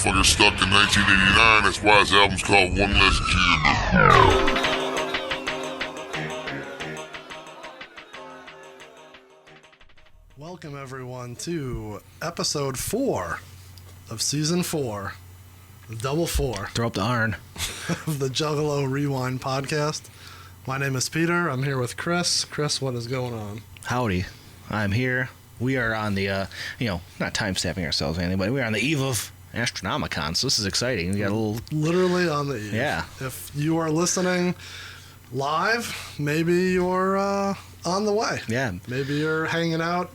motherfucker stuck in 1989. That's why his album's called One Less Kid. Welcome, everyone, to episode 4 of season 4, the double 4. Throw up the iron. Of the Juggalo Rewind podcast. My name is Peter. I'm here with Chris. Chris, what is going on? Howdy. I'm here. We are on the, not time-stamping ourselves or anything, but we're on the eve of Astronomicon, so this is exciting. We got a little... Literally on the eve. Yeah. If you are listening live, maybe you're on the way. Yeah. Maybe you're hanging out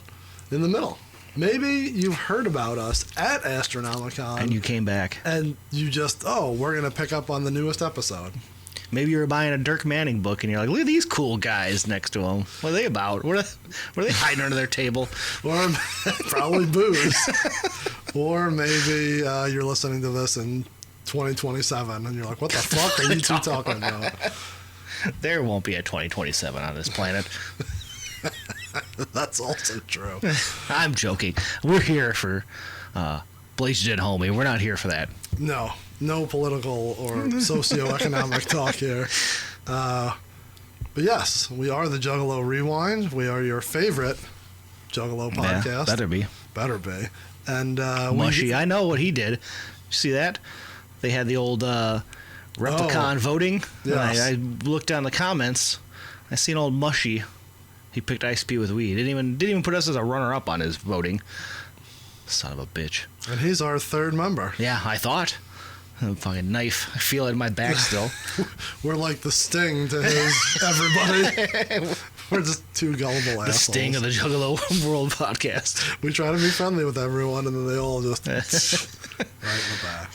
in the middle. Maybe you've heard about us at Astronomicon. And you came back. And you just, we're going to pick up on the newest episode. Maybe you were buying a Dirk Manning book and you're like, look at these cool guys next to him. What are they about? What are they hiding under their table? Or probably booze. Or maybe you're listening to this in 2027 and you're like, what the fuck are you two talking about? There won't be a 2027 on this planet. That's also true. I'm joking. We're here for Blaze Did Homie. We're not here for that. No political or socioeconomic talk here. But yes, we are the Juggalo Rewind. We are your favorite Juggalo podcast. Yeah, better be. And Mushy, I know what he did. You see that? They had the old Replicon voting. Yes. I looked down the comments. I seen old Mushy. He picked ICP with weed. Didn't even put us as a runner-up on his voting. Son of a bitch. And he's our third member. Yeah, I thought. A fucking knife. I feel it in my back still. We're like the Sting to his everybody. We're just two gullible assholes. The Sting of the Juggalo World podcast. We try to be friendly with everyone, and then they all just right in the back.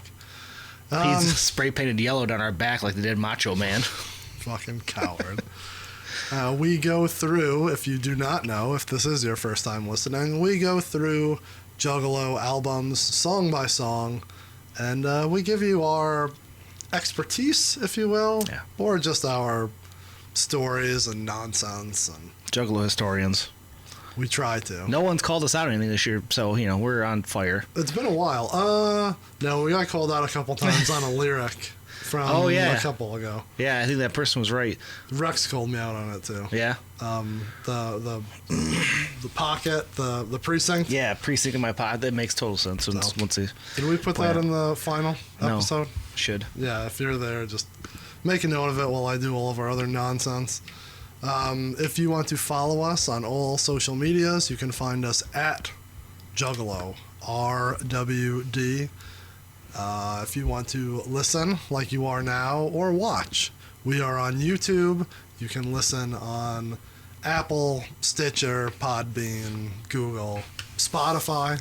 He's spray painted yellow down our back like they did Macho Man. Fucking coward. We go through, if you do not know, if this is your first time listening, we go through Juggalo albums song by song, and we give you our expertise, if you will, or just our stories and nonsense. And Juggalo historians. We try to. No one's called us out or anything this year, so, we're on fire. It's been a while. No, we got called out a couple times on a lyric from a couple ago. Yeah, I think that person was right. Rex called me out on it, too. Yeah? The pocket, the precinct. Yeah, precinct in my pocket. That makes total sense. Did we put that in the final episode? Should. Yeah, if you're there, just make a note of it while I do all of our other nonsense. If you want to follow us on all social medias, you can find us at Juggalo, RWD. If you want to listen like you are now or watch, we are on YouTube. You can listen on Apple, Stitcher, Podbean, Google, Spotify,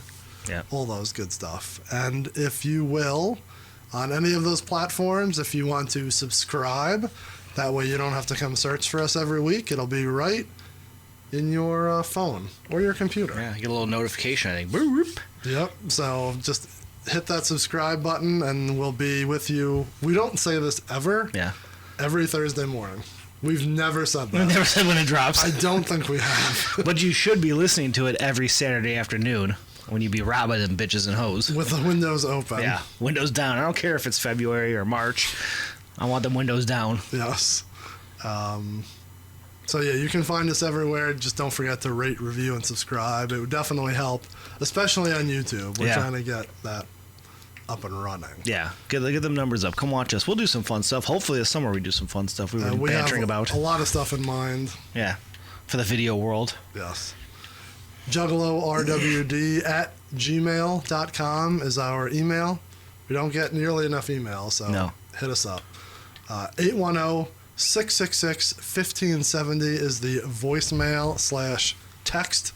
all those good stuff. And if you will, on any of those platforms, if you want to subscribe, that way you don't have to come search for us every week. It'll be right in your phone or your computer. Yeah, you get a little notification, I think. Boop. Yep, so just hit that subscribe button and we'll be with you. We don't say this ever. Yeah. Every Thursday morning. We've never said that. We've never said when it drops. I don't think we have. But you should be listening to it every Saturday afternoon when you be robbing them bitches and hoes. With the windows open. Yeah, windows down. I don't care if it's February or March. I want them windows down. Yes. So yeah, you can find us everywhere. Just don't forget to rate, review, and subscribe. It would definitely help, especially on YouTube. We're trying to get that up and running. Yeah, get them numbers up. Come watch us. We'll do some fun stuff. Hopefully this summer we do some fun stuff. We were bantering about. A lot of stuff in mind. Yeah, for the video world. Yes. JuggaloRWD at gmail.com is our email. We don't get nearly enough emails, so hit us up. 810-666-1570 is the voicemail / text.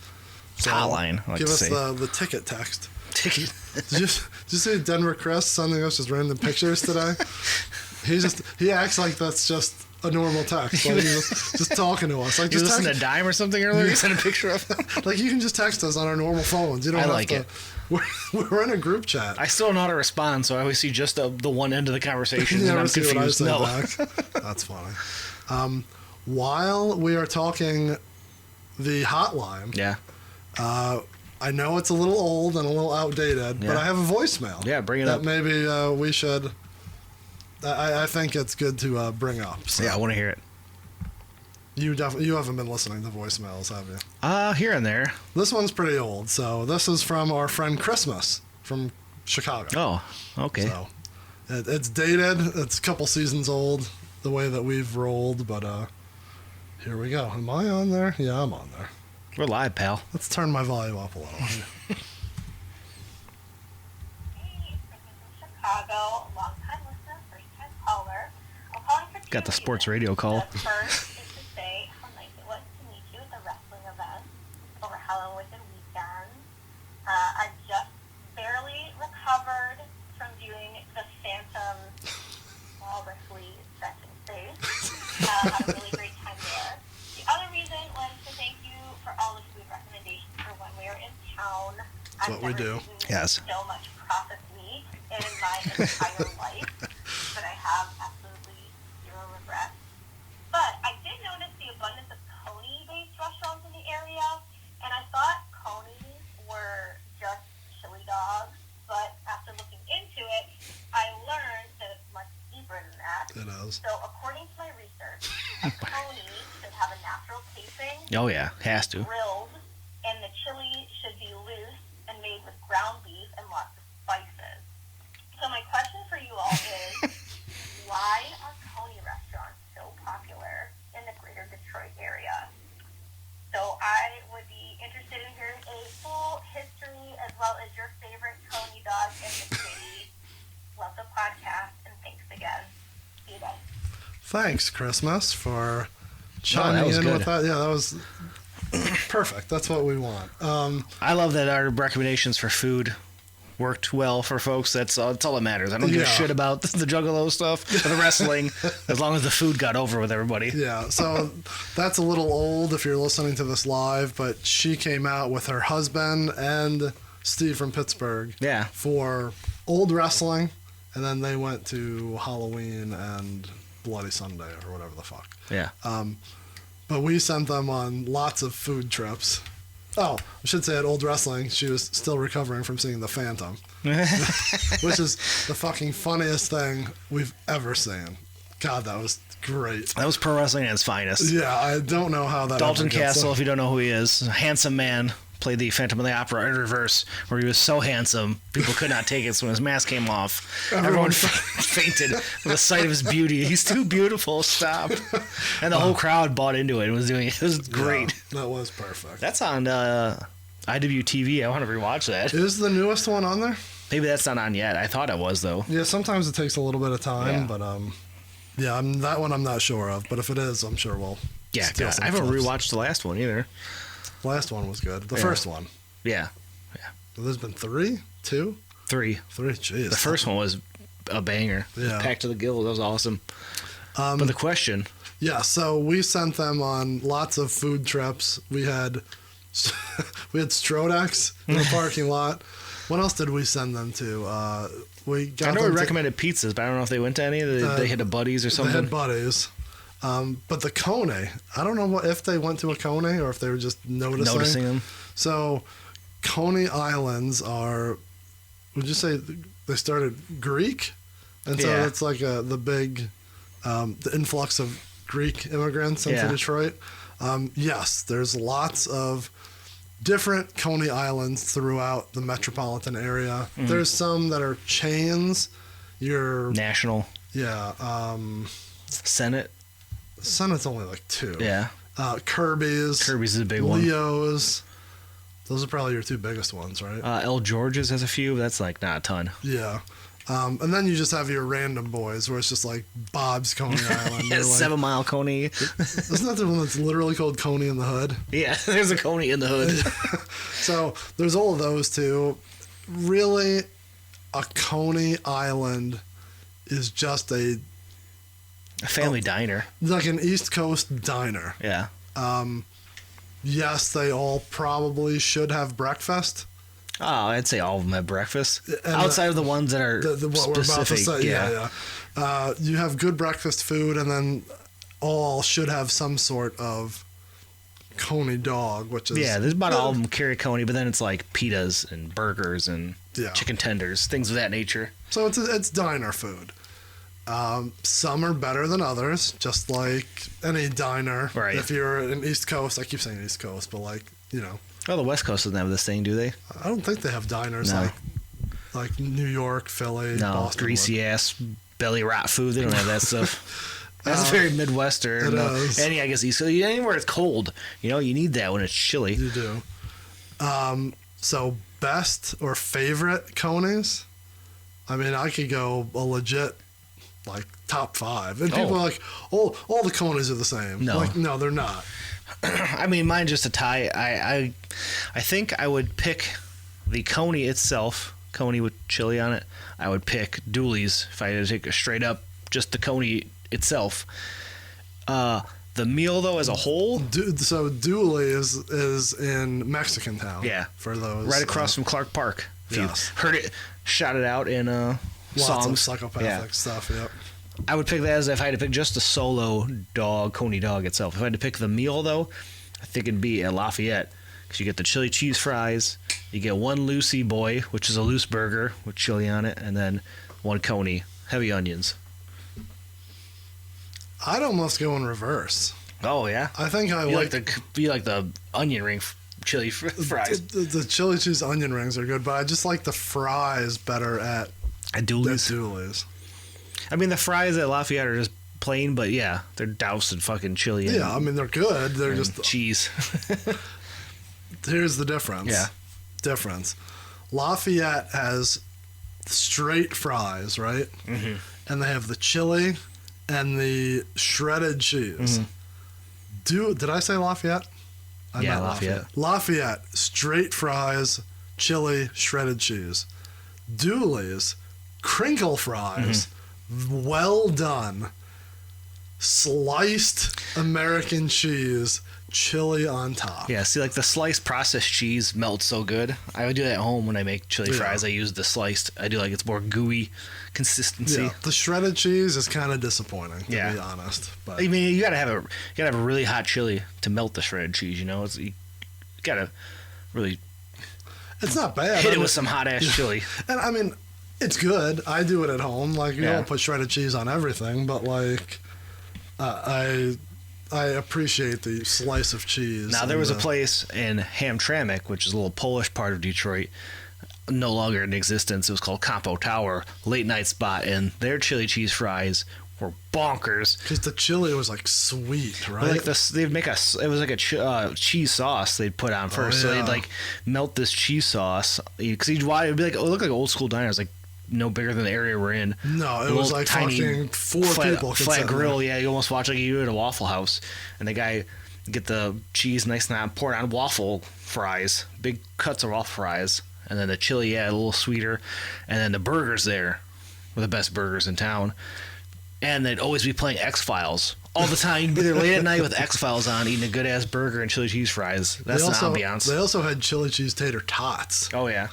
So hotline. Give us the ticket text. Ticket. Did you see Denver Chris sending us just random pictures today? He acts like that's just a normal text. Like he's just talking to us. Like you listened to Dime or something earlier? You sent a picture of him? Like you can just text us on our normal phones. You don't have to. We're in a group chat. I still don't know how to respond, so I always see just the one end of the conversation. You and never I'm confused. What I say back. That's funny. While we are talking the hotline, I know it's a little old and a little outdated, but I have a voicemail. Yeah, bring it up. That maybe we should. I think it's good to bring up. So. Yeah, I want to hear it. You haven't been listening to voicemails, have you? Here and there. This one's pretty old. So this is from our friend Christmas from Chicago. Oh, okay. So it's dated. It's a couple seasons old, the way that we've rolled. But here we go. Am I on there? Yeah, I'm on there. We're live, pal. Let's turn my volume up a little. Hey, from Chicago, long-time listener, first-time caller. I'm calling for two Got the sports reasons. radio call. The first is to say how nice it was to meet you at the wrestling event over Halloween weekend. I just barely recovered from viewing the Phantom flawlessly second face. Had a really great time there. The other reason was to thank you for all the food recommendations for when we were in town. That's what we do. Yes. So much processed meat in my entire life, but I have absolutely zero regrets. But I did notice the abundance of Coney-based restaurants in the area, and I thought Coney's were just chili dogs, but after looking into it, I learned that it's much deeper than that. It is. So according to my research, a Coney should have a natural casing, Oh, yeah. Has to. grilled, and the chili should be loose and made with ground beef and lots of spices. So my question for you all is, why are Coney restaurants so popular in the greater Detroit area? So I would be interested in hearing a full history as well as your favorite Coney dog in the city. Love the podcast, and thanks again. See you guys. Thanks, Christmas, for chiming in with that. Yeah, that was perfect. That's what we want. I love that our recommendations for food worked well for folks. That's all that matters. I don't give a shit about the Juggalo stuff or the wrestling, as long as the food got over with everybody. Yeah, so that's a little old if you're listening to this live, but she came out with her husband and Steve from Pittsburgh Yeah. for old wrestling, and then they went to Halloween and Bloody Sunday or whatever the fuck. Yeah. But we sent them on lots of food trips. Oh, I should say at Old Wrestling, she was still recovering from seeing the Phantom, which is the fucking funniest thing we've ever seen. God, that was great. That was pro wrestling at its finest. Yeah, I don't know how that Dalton ever gets Castle, so- if you don't know who he is, a handsome man, played the Phantom of the Opera in reverse, where he was so handsome, people could not take it. So when his mask came off, everyone fainted at the sight of his beauty. He's too beautiful. Stop. And the whole crowd bought into it and was doing it. It was great. Yeah, that was perfect. That's on IWTV. I want to rewatch that. Is the newest one on there? Maybe that's not on yet. I thought it was, though. Yeah, sometimes it takes a little bit of time, Yeah. but yeah, that one I'm not sure of. But if it is, I'm sure we'll. Yeah, steal God, some I haven't clips. rewatched the last one either. Last one was good. The Yeah. first one. Yeah. There's been 3, 2, 3. 3. Jeez. The first one was a banger. Yeah. Packed to the gills. That was awesome. But the question... Yeah, so we sent them on lots of food trips. We had Strodex in the parking lot. What else did we send them to? We got I know them we to- recommended pizzas, but I don't know if they went to any. They hit a Buddies or They something. had buddies. But the Coney, I don't know if they went to a Coney or if they were just Noticing them. So, Coney Islands are, would you say they started Greek? And so Yeah. it's like the big, the influx of Greek immigrants into Yeah. Detroit. Yes, there's lots of different Coney Islands throughout the metropolitan area. Mm-hmm. There's some that are chains. National. Yeah, Senate. Senate's only like 2. Yeah. Kirby's. Kirby's is a big one. Leo's. Those are probably your 2 biggest ones, right? El George's has a few. But that's like not a ton. Yeah. And then you just have your random boys where it's just like Bob's Coney Island. Yeah, They're like- 7 Mile Coney. Isn't that the one that's literally called Coney in the Hood? Yeah, there's a Coney in the hood. So there's all of those too. Really, a Coney Island is just A family diner. like an East Coast diner. Yeah. Yes, they all probably should have breakfast. Oh, I'd say all of them have breakfast. And Outside of the ones that are What we're about to specific. say, yeah. You have good breakfast food, and then all should have some sort of Coney Dog, which is Yeah, there's about all of them carry Coney, but then it's like pitas and burgers and chicken tenders, things of that nature. So it's diner food. Some are better than others, just like any diner. Right. If you're in East Coast, I keep saying East Coast, but like, you know. Oh, the West Coast doesn't have this thing, do they? I don't think they have diners No. like New York, Philly, No, Boston. greasy ass belly rot food. They don't have that stuff. That's very Midwestern. It is. Any, I guess, East Coast. Anywhere it's cold, you know, you need that when it's chilly. You do. So best or favorite Conies? I mean, I could go a legit like top 5, and people are like, all the Conies are the same. No. Like, no, they're not. I mean, mine's just a tie. I think I would pick the Coney itself, Coney with chili on it. I would pick Dooley's if I had to take a straight up just the Coney itself. The meal though as a whole, So Dooley is in Mexican Town. Yeah. For those right across from Clark Park. If yes. you heard it, shouted out in lots songs. of psychopathic stuff. Yep. I would pick that as if I had to pick just the solo dog, Coney Dog itself. If I had to pick the meal, though, I think it'd be at Lafayette. Because you get the chili cheese fries, you get one Lucy Boy, which is a loose burger with chili on it, and then one Coney, heavy onions. I'd almost go in reverse. Oh, yeah? I think I You like like the onion ring chili fries. the chili cheese onion rings are good, but I just like the fries better at Dooley's. Dooley's. I mean, the fries at Lafayette are just plain, but yeah, they're doused in fucking chili Yeah, I mean, they're good. They're and just cheese. Here's the difference. Yeah. Difference. Lafayette has straight fries, right? Mm-hmm. And they have the chili and the shredded cheese. Did I say Lafayette? I Yeah, meant Lafayette. Lafayette, straight fries, chili, shredded cheese. Dooley's, crinkle fries, well done, sliced American cheese, chili on top. Yeah, see, like the sliced processed cheese melts so good. I would do that at home when I make chili Yeah. fries. I use the sliced. I do like it's more gooey consistency. Yeah, the shredded cheese is kind of disappointing, to Yeah. be honest. But I mean, you gotta have a really hot chili to melt the shredded cheese. You know, you gotta really it's not bad. hit I it mean, with some hot ass chili. And I mean, it's good. I do it at home. Like, you Yeah. don't put shredded cheese on everything, but like, I appreciate the slice of cheese. Now there was a place in Hamtramck, which is a little Polish part of Detroit, no longer in existence. It was called Campo Tower, late night spot, and their chili cheese fries were bonkers. because the chili was like sweet, right? Like this, they'd make it was like a cheese sauce they'd put on first. So yeah. they'd like melt this cheese sauce because it'd be like, it looked like old school diners, like no bigger than the area we're in. No, it A was little like tiny fucking four people could flat sit grill. there. Yeah, you almost watch like you at a Waffle House, and the guy get the cheese nice and hot, pour it on waffle fries, big cuts of waffle fries, and then the chili, a little sweeter, and then the burgers there were the best burgers in town. And they'd always be playing X-Files all the time. You'd be there late at night with X-Files on, eating a good-ass burger and chili cheese fries. That's the ambiance. They also had chili cheese tater tots. Oh, yeah.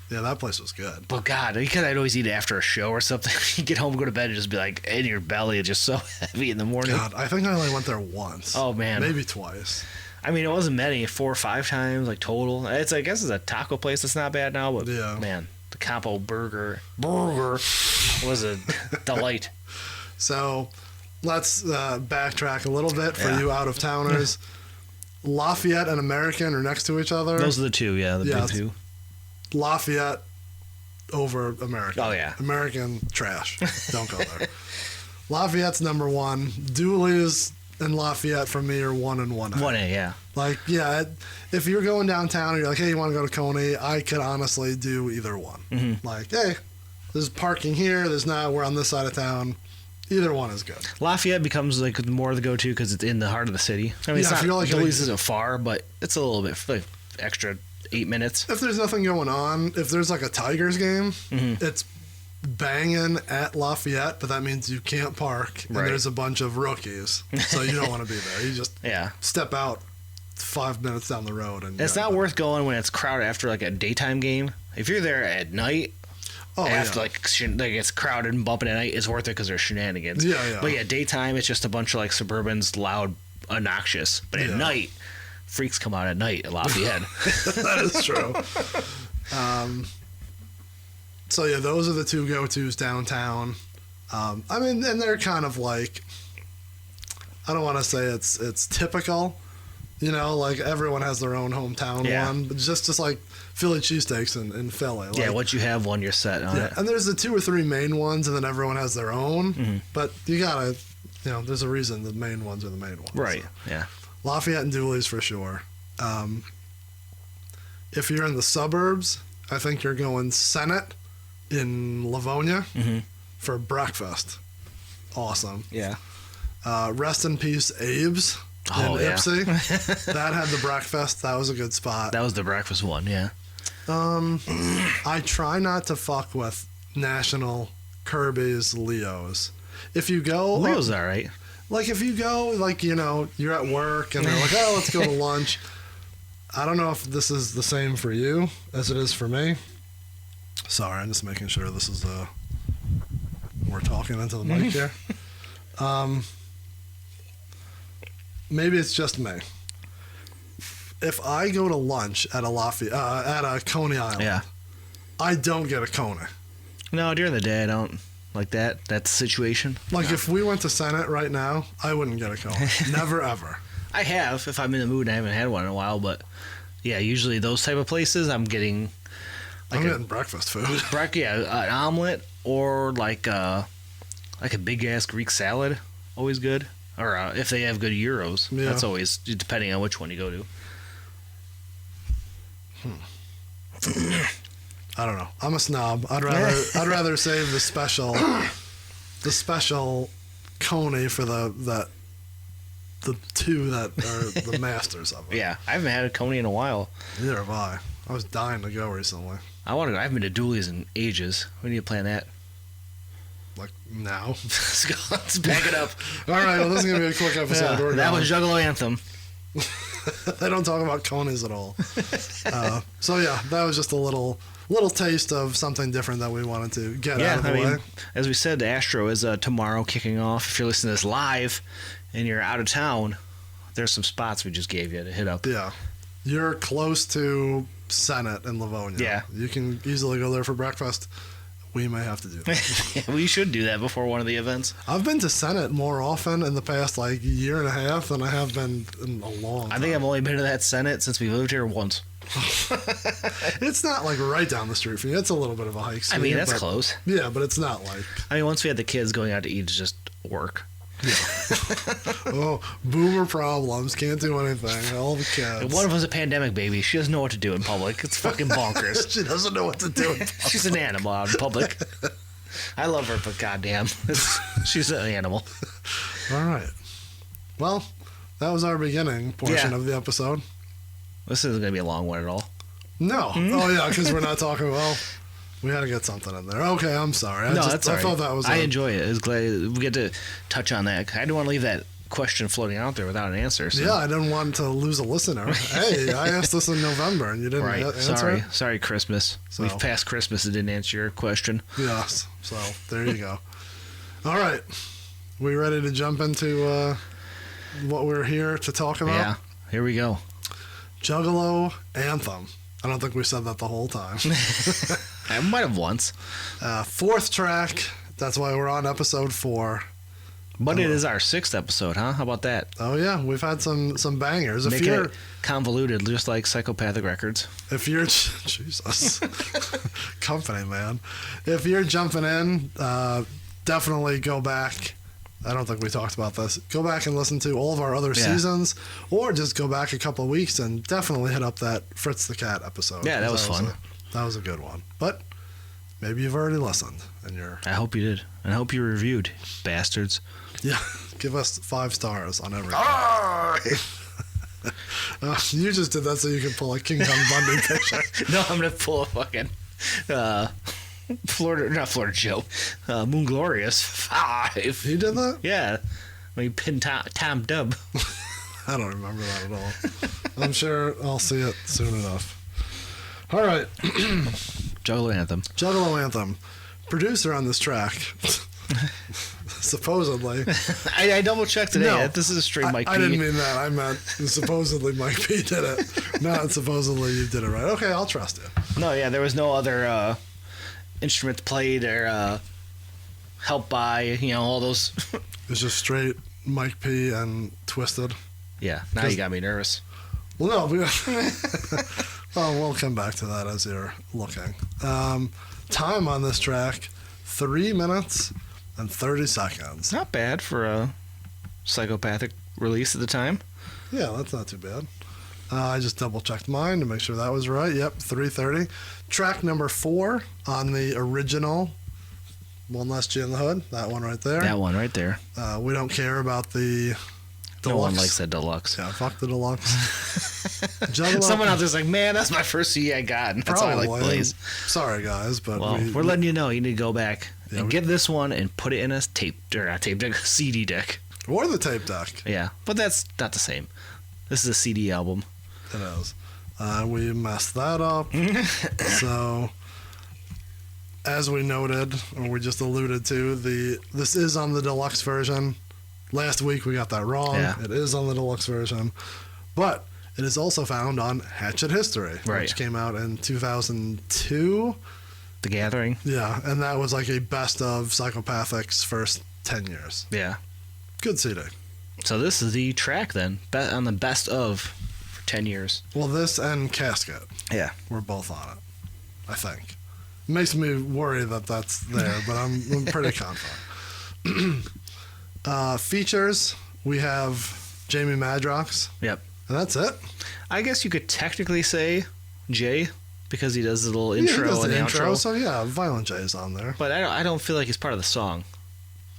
Yeah, that place was good. But God, because I'd always eat it after a show or something. You get home, go to bed, and just be like in your belly. It's just so heavy in the morning. God, I think I only went there once. Oh, man. Maybe twice. I mean, it wasn't many, 4 or 5 times, like total. I guess it's a taco place that's not bad now, but Yeah. man, the Campo burger was a delight. So let's backtrack a little bit for Yeah. you out-of-towners. Lafayette and American are next to each other. Those are the two, yeah, the Yeah. big two. Lafayette over American. Oh, yeah. American trash. Don't go there. Lafayette's number 1. Dooley's and Lafayette for me are 1 and 1. 1A, yeah. Like, yeah, if you're going downtown and you're like, hey, you want to go to Coney, I could honestly do either one. Mm-hmm. Like, hey, there's parking here, there's not, we're on this side of town. Either one is good. Lafayette becomes like more of the go-to because it's in the heart of the city. I mean, Yeah, if it's you're not, like Dooley's isn't far, but it's a little bit like extra 8 minutes. If there's nothing going on, if there's like a Tigers game, Mm-hmm. it's banging at Lafayette, but that means you can't park, and Right. there's a bunch of rookies, so you don't want to be there. You just Yeah. step out 5 minutes down the road, and It's not worth going when it's crowded after like a daytime game. If you're there at night, Oh, after yeah. like it's crowded and bumping at night, it's worth it because there's shenanigans. Yeah, yeah. But yeah, daytime it's just a bunch of like Suburbans, loud, obnoxious. But at Yeah. night, freaks come out at night at Lafayette. That is true. So yeah, those are the two go-tos downtown. I mean, and they're kind of like, I don't want to say it's typical, you know, like everyone has their own hometown one, but just like Philly cheesesteaks in Philly. Like, yeah, once you have one, you're set on it. And there's the 2 or 3 main ones, and then everyone has their own. But you gotta, you know, there's a reason the main ones are the main ones. Right. So. Yeah. Lafayette and Dooley's for sure. If you're in the suburbs, I think you're going Senate in Livonia for breakfast. Awesome. Yeah. Rest in peace, Abe's in Ipsy. That had the breakfast. That was a good spot. That was the breakfast one, yeah. I try not to fuck with National, Kirby's, Leo's. If you go... Leo's all right. Like, if you go, like, you know, you're at work and they're like, oh, let's go to lunch. I don't know if this is the same for you as it is for me. Sorry, I'm just making sure this is we're talking into the mic here. Maybe it's just me. If I go to lunch at a Coney Island, I don't get a Coney. No, during the day I don't like that. That's the situation. Like if we went to Senate right now, I wouldn't get a Coney. Never ever. I have if I'm in the mood and I haven't had one in a while, but yeah, usually those type of places I'm getting. I'm getting breakfast food. An omelet or like a big ass Greek salad, always good. Or if they have good gyros, that's always depending on which one you go to. I don't know. I'm a snob. I'd rather save the special Coney for the 2 that are the masters of it. Yeah, I haven't had a Coney in a while. Neither have I. I was dying to go recently. I want to go. I haven't been to Dooley's in ages. We need to plan that. Like now. Let's go. Let's back it up. All right. Well, this is gonna be a quick episode. Yeah, that was Juggalo Anthem. They don't talk about Conies at all. So yeah, that was just a little taste of something different that we wanted to get out of the way. As we said, the Astro is tomorrow kicking off. If you're listening to this live and you're out of town, there's some spots we just gave you to hit up. Yeah. You're close to Senate in Livonia. Yeah. You can easily go there for breakfast. We may have to do that. We should do that before one of the events. I've been to Senate more often in the past year and a half than I have been in a long time. I think I've only been to that Senate since we lived here once. It's not like right down the street from you. It's a little bit of a hike. I mean, that's close. Yeah, but it's not like... I mean, once we had the kids going out to eat, it's just work. Yeah. Oh, boomer problems. Can't do anything. All the kids. One of them's a pandemic baby. She doesn't know what to do in public. It's fucking bonkers. She doesn't know what to do in public. She's an animal out in public. I love her, but goddamn, she's an animal. All right. Well, that was our beginning portion of the episode. This isn't going to be a long one at all. No. Oh, yeah, because we're not talking, we had to get something in there. Okay, I'm sorry. That's all right. I thought that was... I enjoy it. I was glad we get to touch on that. I didn't want to leave that question floating out there without an answer. So. Yeah, I didn't want to lose a listener. Hey, I asked this in November, and you didn't answer it? Sorry, Christmas. So. We've passed Christmas and didn't answer your question. Yes. So, there you go. All right. We ready to jump into what we're here to talk about? Yeah, here we go. Juggalo Anthem. I don't think we said that the whole time. I might have once. 4th track. That's why we're on episode 4. But it is our 6th episode, huh? How about that? Oh, yeah. We've had some bangers. Making it convoluted, just like Psychopathic Records. If you're... Jesus. Company, man. If you're jumping in, definitely go back. I don't think we talked about this. Go back and listen to all of our other seasons, or just go back a couple of weeks and definitely hit up that Fritz the Cat episode. Yeah, that was fun. That was a good one. But maybe you've already listened, and you're... I hope you did. And I hope you reviewed, bastards. Yeah, give us 5 stars on everything. You just did that so you could pull a King Kong Bundy picture. No, I'm going to pull a fucking... not Florida Joe. Moon Glorious 5. He did that? Yeah. When he pinned Tom Dub. I don't remember that at all. I'm sure I'll see it soon enough. All right. Juggalo Anthem. Juggalo Anthem. Producer on this track. supposedly. I double checked today. No, This is a straight Mike P. I didn't mean that. I meant supposedly Mike P did it. Not supposedly you did it right. Okay, I'll trust you. No, yeah, there was no other instruments played or help by, all those. It's just straight Mike P and Twisted. Yeah, now you got me nervous. Well, no. Well, we'll come back to that as you're looking. Time on this track, 3 minutes and 30 seconds. Not bad for a psychopathic release at the time. Yeah, that's not too bad. I just double-checked mine to make sure that was right. Yep, 3:30. Track number 4 on the original One Less G in the Hood. That one right there. That one right there. We don't care about the deluxe. No one likes that deluxe. Yeah, fuck the deluxe. Juggalo. Someone out there's like, man, that's my first CD I got. And that's Probably. all I like plays. Sorry, guys, but Well, we're letting you know. You need to go back and we- get this one and put it in a tape deck, CD deck. or the tape deck. Yeah, but that's not the same. This is a CD album. It is. We messed that up. So, as we noted, or we just alluded to, this is on the deluxe version. Last week we got that wrong. Yeah. It is on the deluxe version. But it is also found on Hatchet History, Right. which came out in 2002. The Gathering. Yeah, and that was like a best of Psychopathic's first 10 years. Yeah. Good CD. So this is the track then, on the best of for 10 years. Well, this and Casket Yeah. were both on it, I think. It makes me worry that that's there, but I'm pretty confident. Features, we have Jamie Madrox, Yep. and that's it. I guess you could technically say Jay because he does the little Yeah, he intro does and the the intro, outro. so yeah, Violent J is on there. But I don't feel like he's part of the song.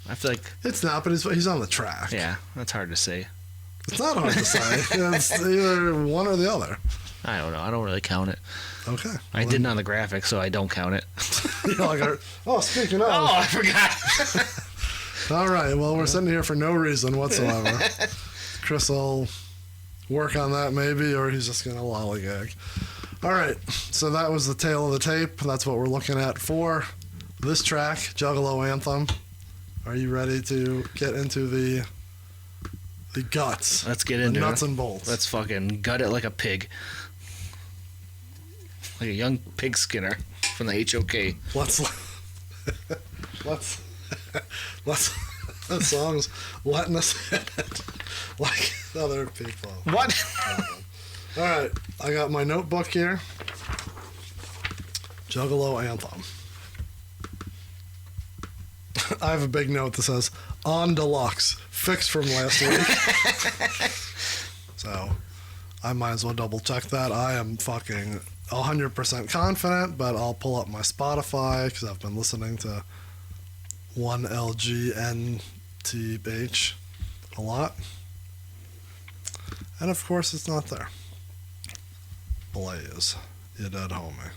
I feel like, It's not, but he's on the track. yeah, that's hard to say. It's not hard to say. It's either one or the other. I don't know. I don't really count it. Okay. I didn't on the graphic, so I don't count it. You're like, oh, speaking of. Oh, I forgot. All right, well, we're sitting here for no reason whatsoever. Chris will work on that maybe, or he's just going to lollygag. All right, so that was the tail of the tape. That's what we're looking at for this track, Juggalo Anthem. Are you ready to get into the guts? Let's get The into nuts it. and bolts. Let's fucking gut it like a pig. Like a young pig skinner from the HOK. Let's that song's letting us hit it like other people. What? All right, I got my notebook here. Juggalo Anthem. I have a big note that says on deluxe, fixed from last week. So I might as well double check that. I am fucking 100% confident, but I'll pull up my Spotify because I've been listening to 1LGNTH a lot. And of course, it's not there. Blaze, you dead homie.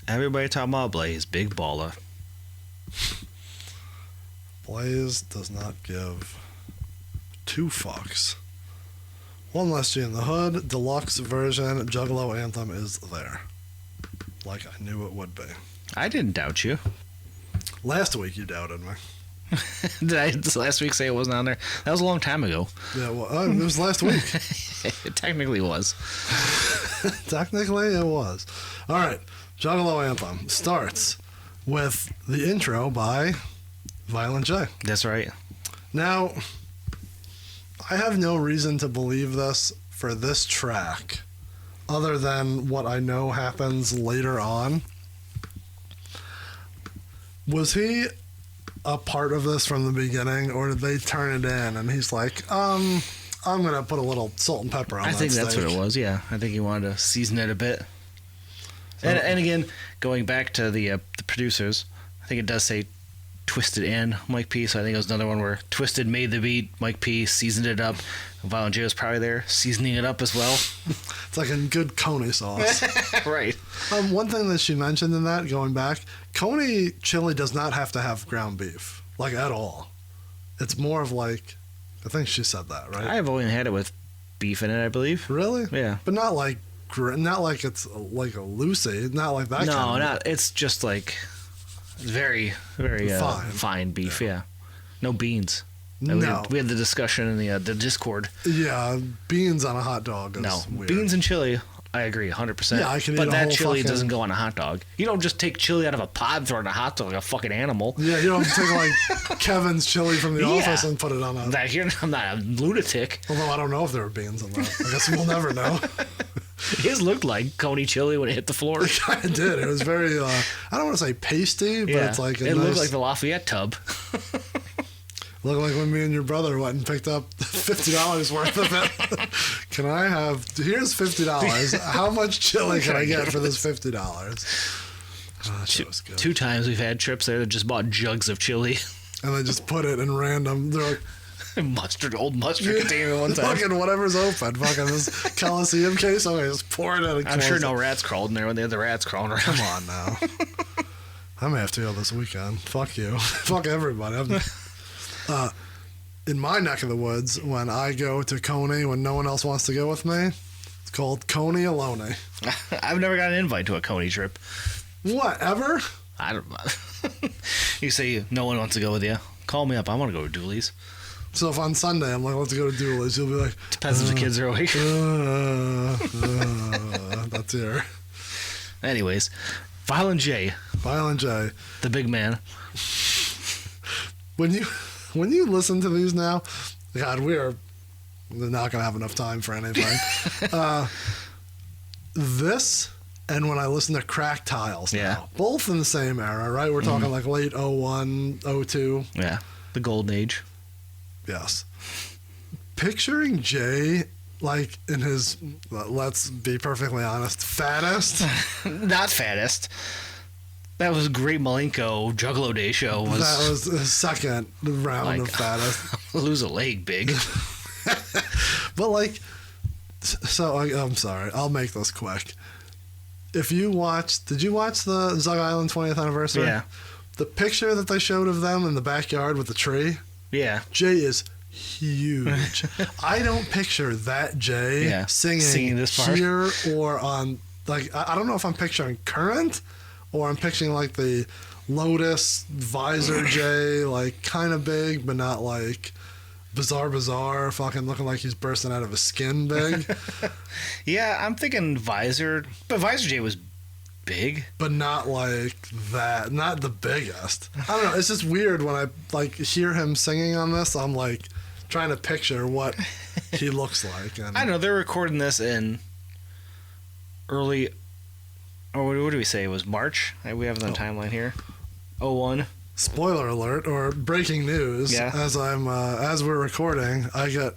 Everybody talking about Blaze, big baller. Blaze does not give 2 fucks. One Less G in the Hood, deluxe version, Juggalo Anthem is there. Like I knew it would be. I didn't doubt you. Last week you doubted me. Did I last week say it wasn't on there? That was a long time ago. Yeah, well, it was last week. It technically was. Technically, it was. All right, Juggalo Anthem starts with the intro by Violent J. That's right. Now, I have no reason to believe this for this track, other than what I know happens later on. Was he a part of this from the beginning, or did they turn it in and he's like, I'm gonna put a little salt and pepper on that I think that's steak. what it was, yeah. I think he wanted to season it a bit. And again, going back to the producers, I think it does say Twisted and Mike P, so I think it was another one where Twisted made the beat, Mike P seasoned it up, Violent J was probably there seasoning it up as well. It's like a good Coney sauce. Right. One thing that she mentioned in that, going back, Coney chili does not have to have ground beef, like at all. It's more of like, I think she said that, right? I've only had it with beef in it, I believe. Really? Yeah. But not like it's like a Lucy, not like that. No, kind of not. It's just like very, very Fine. fine beef. Yeah. No beans. No. We had the discussion in the Discord. Yeah, beans on a hot dog is No, weird. beans and chili. I agree, 100%. Yeah, I can eat but a that whole chili fucking- doesn't go on a hot dog. You don't just take chili out of a pot and throw it in a hot dog like a fucking animal. Yeah, you don't take like Kevin's chili from the Yeah. office and put it on a... I'm not a lunatic. Although I don't know if there were beans in that. I guess we'll never know. His looked like Coney chili when it hit the floor. It kind of did. It was very, I don't want to say pasty, but it's like a it nice... looked like the Lafayette tub. Looked like when me and your brother went and picked up $50 worth of it. Can I have... Here's $50. How much chili can I get for this $50? Oh, that shit was good. 2 times we've had trips there that just bought jugs of chili. And they just put it in random... They're like... Old mustard container one time. Fucking whatever's open. Fucking this Coliseum case. Okay, just pour it in. And I'm sure close no it. rats crawled in there when they had the rats crawling around. Come on now. I may have to go this weekend. Fuck you. Fuck everybody. In my neck of the woods, when I go to Coney when no one else wants to go with me, it's called Coney Alone. I've never got an invite to a Coney trip. Whatever. I don't. You say no one wants to go with you. Call me up. I want to go to Dooley's. So if on Sunday I'm like, let's go to Dooley's, you'll be like, Depends if the kids are awake. that's here. Anyways, Violent J, Violent J. the big man. When you listen to these now, God, we're not gonna have enough time for anything. This and when I listen to Crack Tiles now, Yeah. both in the same era, right? We're talking like late 01, 02. Yeah, the golden age. Yes. Picturing Jay like in his, let's be perfectly honest, fattest. Not fattest. That was Great Malenko Juggalo Day show. That was the second round Like- of fattest. Lose a leg big. But like, so I'm sorry, I'll make this quick. If you watched, did you watch the Zug Island 20th anniversary? Yeah. The picture that they showed of them in the backyard with the tree, Yeah. Jay is huge. I don't picture that Jay Yeah, singing singing this part. here or on, like, I don't know if I'm picturing current or I'm picturing like the Lotus visor Jay, like kind of big, but not like bizarre, fucking looking like he's bursting out of his skin big. Yeah, I'm thinking Visor. But Visor J was big. But not like that, not the biggest. I don't know, it's just weird when I like hear him singing on this. I'm like trying to picture what he looks like. And I don't know. They're recording this in early. Or what do we say? It was March. We have it on the timeline here. 01. spoiler alert or breaking news. Yeah. As we're recording, I get,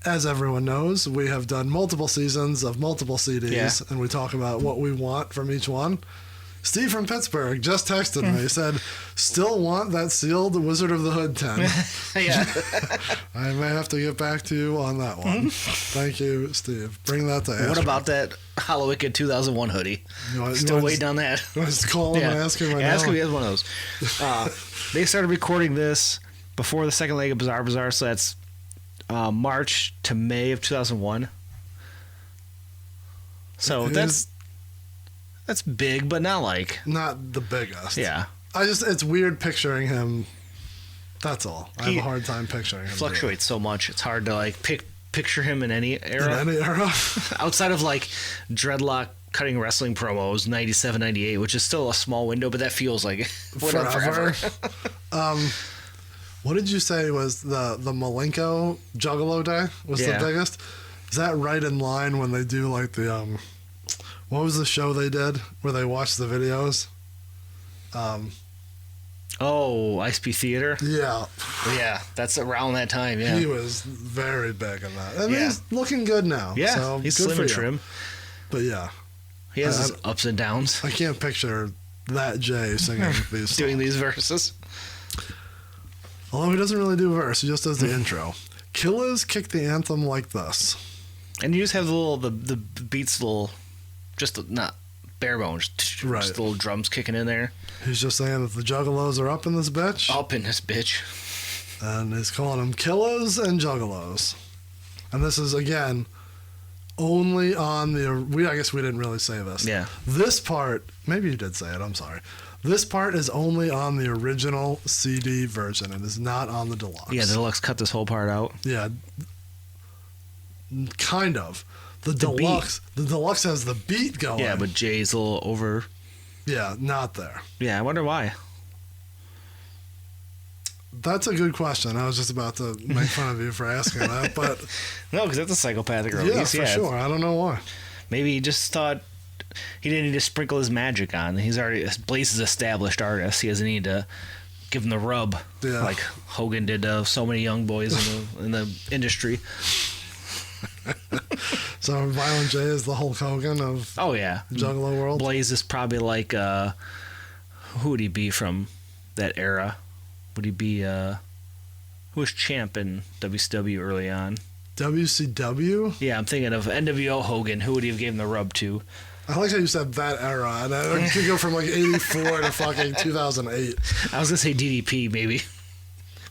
as everyone knows, we have done multiple seasons of multiple CDs, Yeah. and we talk about what we want from each one. Steve from Pittsburgh just texted me. He said, still want that sealed Wizard of the Hood 10. Yeah. I may have to get back to you on that one. Thank you, Steve. Bring that to Astro. What about that Hollow Wicked 2001 hoodie? Still waiting on that. Let's call him and ask him right now. Ask him if he has one of those. They started recording this before the second leg of Bizarre Bazaar, so that's March to May of 2001. So that's big, but not like... Not the biggest. Yeah. It's weird picturing him. That's all. I have He a hard time picturing him. Fluctuates so much. It's hard to like picture him in any era. In any era. Outside of like dreadlock cutting wrestling promos 97, 98, which is still a small window, but that feels like forever. What did you say was the Malenko Juggalo Day was Yeah. the biggest? Is that right in line when they do like the what was the show they did where they watched the videos? ISP Theater. Yeah. Yeah, that's around that time. Yeah, He was very big in that. And Yeah. he's looking good now. yeah, so he's good slim for and you. trim. But yeah, He has his ups and downs I can't picture that Jay singing these songs. doing these verses. Although he doesn't really do verse, he just does the intro. Killers kick the anthem like this. And you just have the beats, just not bare bones, Right. just the little drums kicking in there. He's just saying that the Juggalos are up in this bitch. Up in this bitch. And he's calling them killers and juggalos. And this is, again, only on I guess we didn't really say this. Yeah. This part, maybe you did say it, I'm sorry. This part is only on the original CD version. It is not on the deluxe. Yeah, the deluxe cut this whole part out. Yeah, kind of. The deluxe has the beat going. Yeah, but Jay's a little over. Yeah, not there. Yeah, I wonder why. That's a good question. I was just about to make fun of you for asking that, but No, because that's a psychopathic release. yeah, for sure. I don't know why. Maybe he just thought he didn't need to sprinkle his magic on. He's already Blaze's established artist. He doesn't need to give him the rub like Hogan did to so many young boys in the industry. So Violent J is the Hulk Hogan of Juggalo world. Blaze is probably like who would he be from that era? Would he be who was champ in WCW early on? WCW? Yeah, I'm thinking of NWO Hogan. Who would he have given the rub to? I like how you said that era. And I could go from like 84 to fucking 2008. I was gonna say DDP maybe.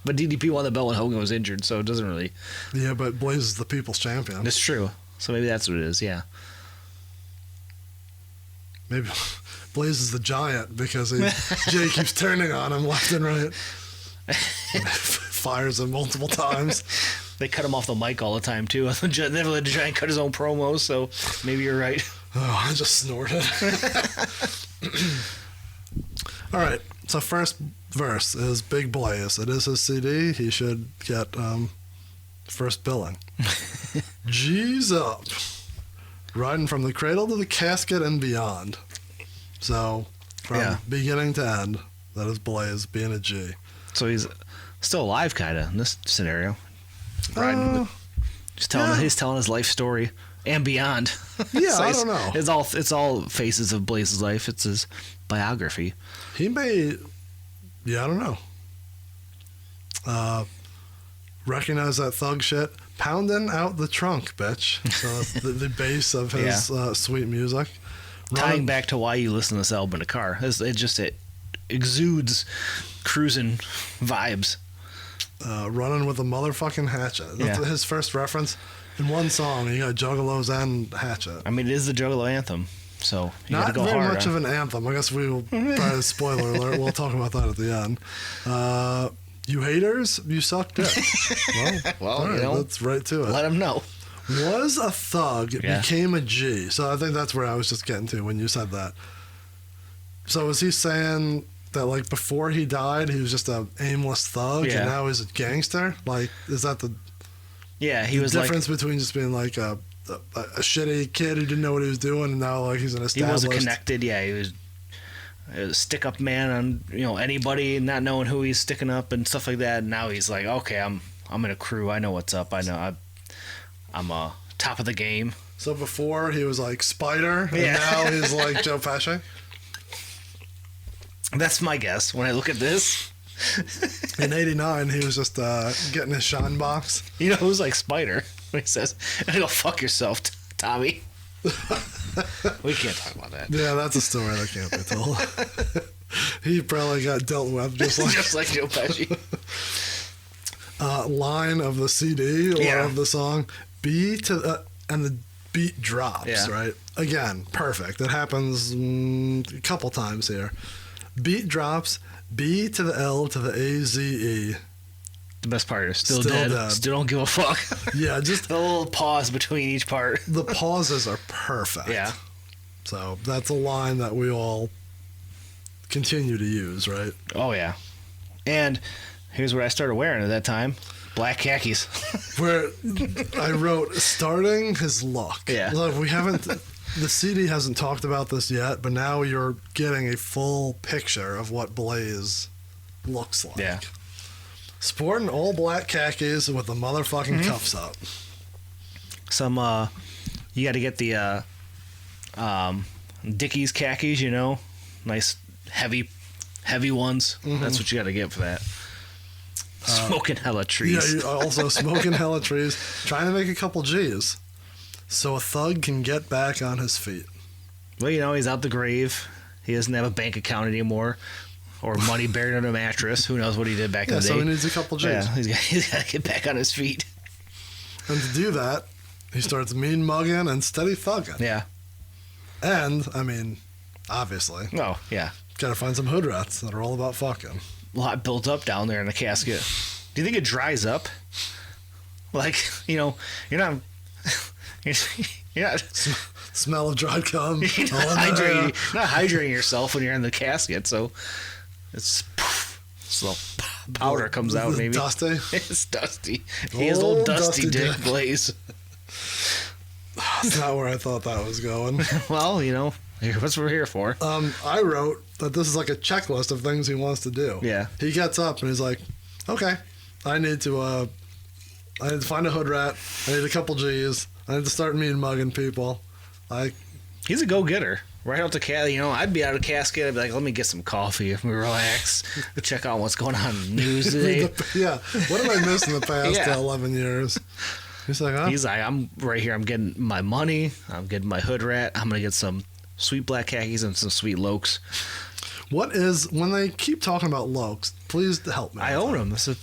But DDP won the belt when Hogan was injured, so it doesn't really... Yeah, but Blaze is the people's champion. It's true. So maybe that's what it is, yeah. Maybe Blaze is the giant because Jay keeps turning on him left and right. Fires him multiple times. They cut him off the mic all the time, too. They never let the giant cut his own promos, so maybe you're right. Oh, I just snorted. All right, so first verse is Big Blaze. It is his CD. He should get first billing. G's up. Riding from the cradle to the casket and beyond. So, from beginning to end, that is Blaze being a G. So he's still alive, kind of, in this scenario. He's telling his life story and beyond. Yeah, So I don't know. It's all phases of Blaze's life. It's his biography. He may, I don't know. Recognize that thug shit. Pounding out the trunk, bitch. So the base of his sweet music. Tying back to why you listen to this album in a car. It exudes cruising vibes. Running with a motherfucking hatchet. That's his first reference. In one song, you got Juggalos and Hatchet. I mean, it is the Juggalo Anthem, so you Not gotta go very hard. much of an anthem. I guess we will, probably spoiler alert, we'll talk about that at the end. You haters, you suck dick. Well, all right, let's right to it. Let him know. Was a thug, became a G. So I think that's where I was just getting to when you said that. So is he saying that, like, before he died, he was just a aimless thug, and now he's a gangster? Like, is that the he was difference between just being like a shitty kid who didn't know what he was doing, and now like he's an established? He wasn't connected. Yeah, he was a stick-up man on anybody, not knowing who he's sticking up and stuff like that. And now he's like, okay, I'm in a crew. I know what's up. I know I'm top of the game. So before he was like Spider, and now he's like Joe Pesci. That's my guess when I look at this. In '89, he was just getting his shine box. You know who's like Spider? When he says, "Go fuck yourself, Tommy." We can't talk about that. Yeah, that's a story that can't be told. He probably got dealt with just like Joe Pesci. Line of the CD or of the song, B to the, and the beat drops, right? Again, perfect. It happens a couple times here. Beat drops, B to the L to the A-Z-E. The best part is still dead. Still don't give a fuck. Yeah, just a little pause between each part. The pauses are perfect. Yeah. So that's a line that we all continue to use, right? Oh, yeah. And here's what I started wearing at that time. Black khakis. Where I wrote, starting his look. Yeah. Look, we haven't... The CD hasn't talked about this yet, but now you're getting a full picture of what Blaze looks like. Yeah. Sporting all black khakis with the motherfucking cuffs up. Some, you got to get the Dickies khakis, nice heavy ones. Mm-hmm. That's what you got to get for that. Smoking hella trees. Yeah, also smoking hella trees. Trying to make a couple G's. So a thug can get back on his feet. Well, he's out the grave. He doesn't have a bank account anymore. Or money buried under a mattress. Who knows what he did back in the day. So he needs a couple G's. Yeah, he's got to get back on his feet. And to do that, he starts mean mugging and steady thugging. Yeah. And, I mean, obviously. Oh, yeah. Gotta find some hood rats that are all about fucking. A lot built up down there in the casket. Do you think it dries up? Like, you're not... You're not... Smell of dried cum. You're not hydrating yourself when you're in the casket, so it's a little powder comes out, maybe. Dusty? It's dusty. He has a little dusty dick, Blaze. That's not where I thought that was going. Well, that's what we're here for. I wrote that this is like a checklist of things he wants to do. Yeah. He gets up and he's like, okay, I need to find a hood rat. I need a couple G's. I need to start mean mugging people. He's a go-getter. Right out the casket, I'd be out of the casket. I'd be like, let me get some coffee and relax. Check out what's going on in the news today. Yeah. What have I missed in the past 11 years? He's like, huh? He's like, I'm right here. I'm getting my money. I'm getting my hood rat. I'm going to get some sweet black khakis and some sweet lokes. When they keep talking about lokes, please help me. I own them. It's a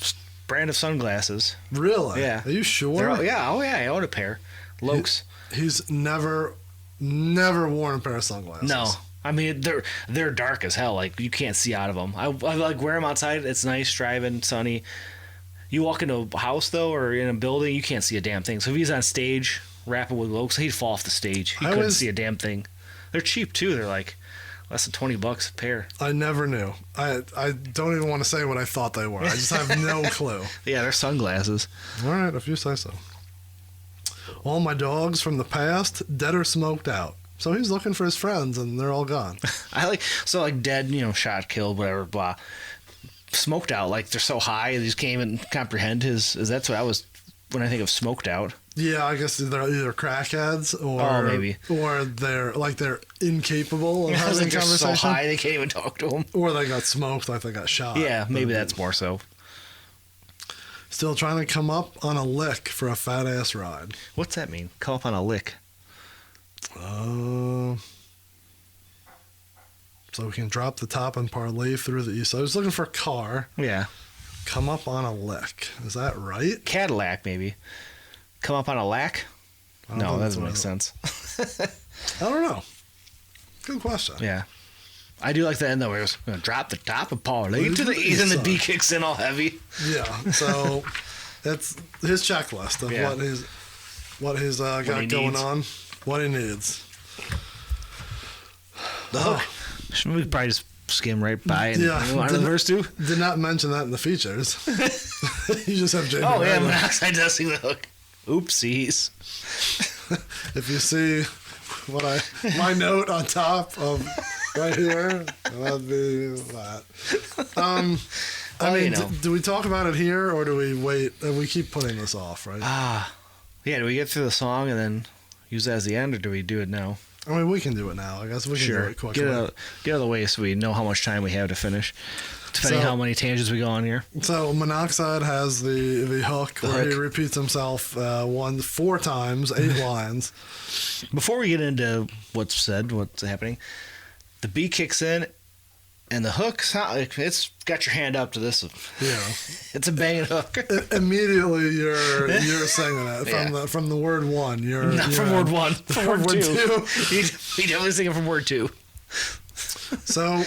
brand of sunglasses. Really? Yeah. Are you sure? I own a pair. Lokes. He's never worn a pair of sunglasses. No. I mean, they're dark as hell. Like, you can't see out of them. I like wear them outside. It's nice, driving, sunny. You walk into a house, though, or in a building, you can't see a damn thing. So if he's on stage rapping with lokes, he'd fall off the stage. He couldn't see a damn thing. They're cheap, too. They're like less than $20 a pair. I never knew. I don't even want to say what I thought they were. I just have no clue. Yeah, they're sunglasses. All right, if you say so. All my dogs from the past, dead or smoked out. So he's looking for his friends, and they're all gone. Dead, shot, killed, whatever, blah. Smoked out, like they're so high, they just can't even comprehend that's what I was when I think of smoked out. Yeah, I guess they're either crackheads or maybe, or they're incapable of having a conversation. So high they can't even talk to them, or they got smoked like they got shot. Yeah, maybe that's more so. Still trying to come up on a lick for a fat ass ride. What's that mean? Come up on a lick? So we can drop the top and parlay through the east. So I was looking for a car. Yeah. Come up on a lick. Is that right? Cadillac, maybe. Come up on a lack? No, that doesn't make sense. I don't know. Good question. Yeah. I do like the end, though, where it was drop the top and parlay to the east, and the B kicks in all heavy. Yeah, so it's his checklist of what he's got going on, what he needs. The hook. We could probably just skim right by and move on to the verse 2. Did not mention that in the features. You just have Jamie. Oh, yeah, Monoxide does sing the hook. Oopsies. If you see my note on top of right here, that'd be that. Do we talk about it here or do we wait? We keep putting this off, right? Yeah, do we get through the song and then use that as the end, or do we do it now? I mean, we can do it now. I guess we can do it quickly. Get out of the way so we know how much time we have to finish, depending how many tangents we go on here. So Monoxide has the hook where he repeats himself 4 times, 8 lines. Before we get into what's happening, the beat kicks in, and the hook, it's got your hand up to this. Yeah, it's a banging hook. Immediately, you're singing it from the word one. From word one. From word two. He definitely singing from word 2. So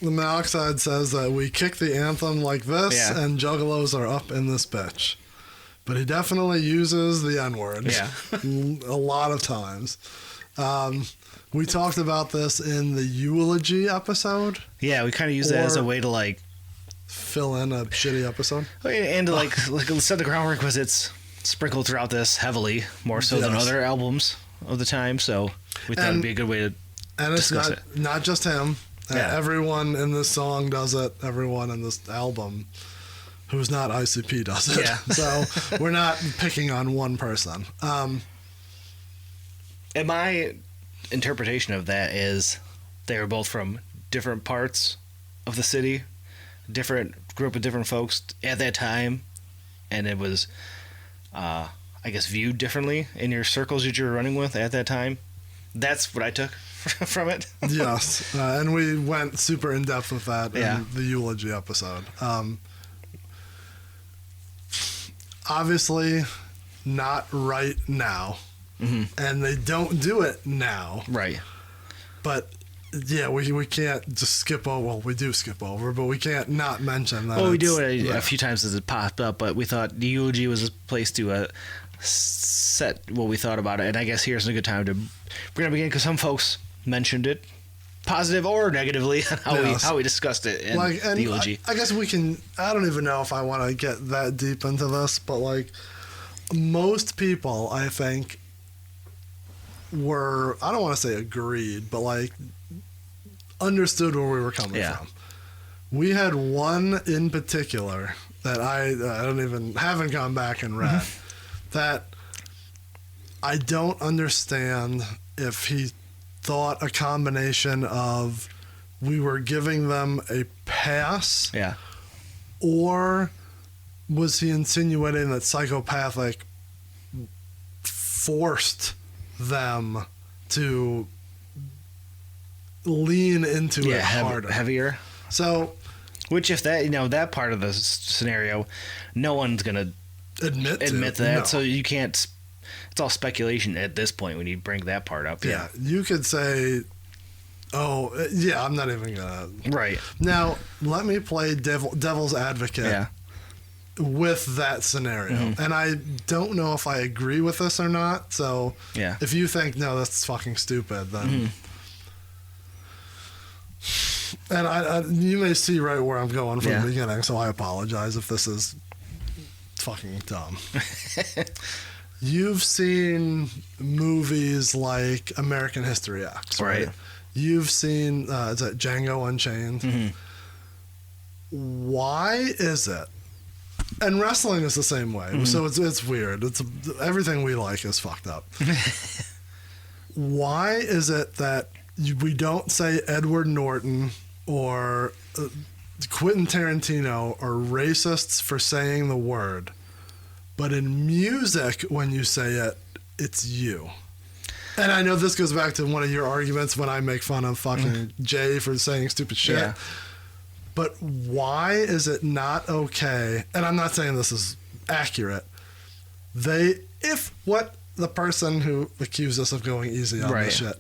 the Monoxide says that we kick the anthem like this, and juggalos are up in this bitch. But he definitely uses the N-word. Yeah, a lot of times. We talked about this in the eulogy episode. Yeah, we kind of use that as a way to fill in a shitty episode. And to set the groundwork, because it's sprinkled throughout this heavily, more so than other albums of the time. So we thought it'd be a good way to discuss it. Not just him. Everyone in this song does it. Everyone in this album who's not ICP does it. Yeah. So we're not picking on one person. And my interpretation of that is they were both from different parts of the city, different group of different folks at that time, and it was I guess viewed differently in your circles that you were running with at that time. That's what I took from it. Yes, and we went super in depth with that in the eulogy episode. Obviously not right now. Mm-hmm. And they don't do it now. Right. But Yeah, we can't just skip over. Well, we do skip over, but we can't not mention that. Well, we do it a few times as it popped up, but we thought the eulogy was a place to set what we thought about it. And I guess here's a good time to bring it up again because some folks mentioned it, positive or negatively, on how we discussed it in the eulogy. I guess we can. I don't even know if I want to get that deep into this, but like most people, I think were. I don't want to say agreed, but like understood where we were coming from. We had one in particular that I haven't gone back and read that I don't understand if he thought a combination of we were giving them a pass, or was he insinuating that Psychopathic forced them to lean into it harder, heavier? So, which if that that part of the scenario, no one's gonna admit that. No. So you can't. It's all speculation at this point when you bring that part up. Yeah, you could say, "Oh, yeah, I'm not even gonna." Right now, let me play devil's advocate with that scenario, and I don't know if I agree with this or not. So, if you think no, that's fucking stupid, then. And you may see right where I'm going from the beginning, so I apologize if this is fucking dumb. You've seen movies like American History X, right? You've seen is that Django Unchained? Why is it? And wrestling is the same way, so it's weird. It's everything we like is fucked up. Why is it that we don't say Edward Norton or Quentin Tarantino are racists for saying the word, but in music, when you say it, it's you? And I know this goes back to one of your arguments when I make fun of fucking Jay for saying stupid shit. But why is it not okay? And I'm not saying this is accurate. If the person who accused us of going easy on this shit,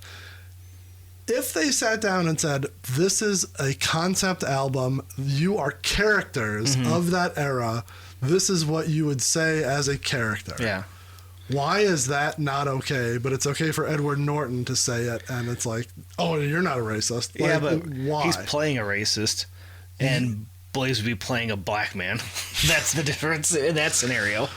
if they sat down and said, this is a concept album, you are characters of that era, this is what you would say as a character. Yeah. Why is that not okay, but it's okay for Edward Norton to say it, and it's like, oh, you're not a racist. Like, but why? He's playing a racist, and Blaze would be playing a black man. That's the difference in that scenario.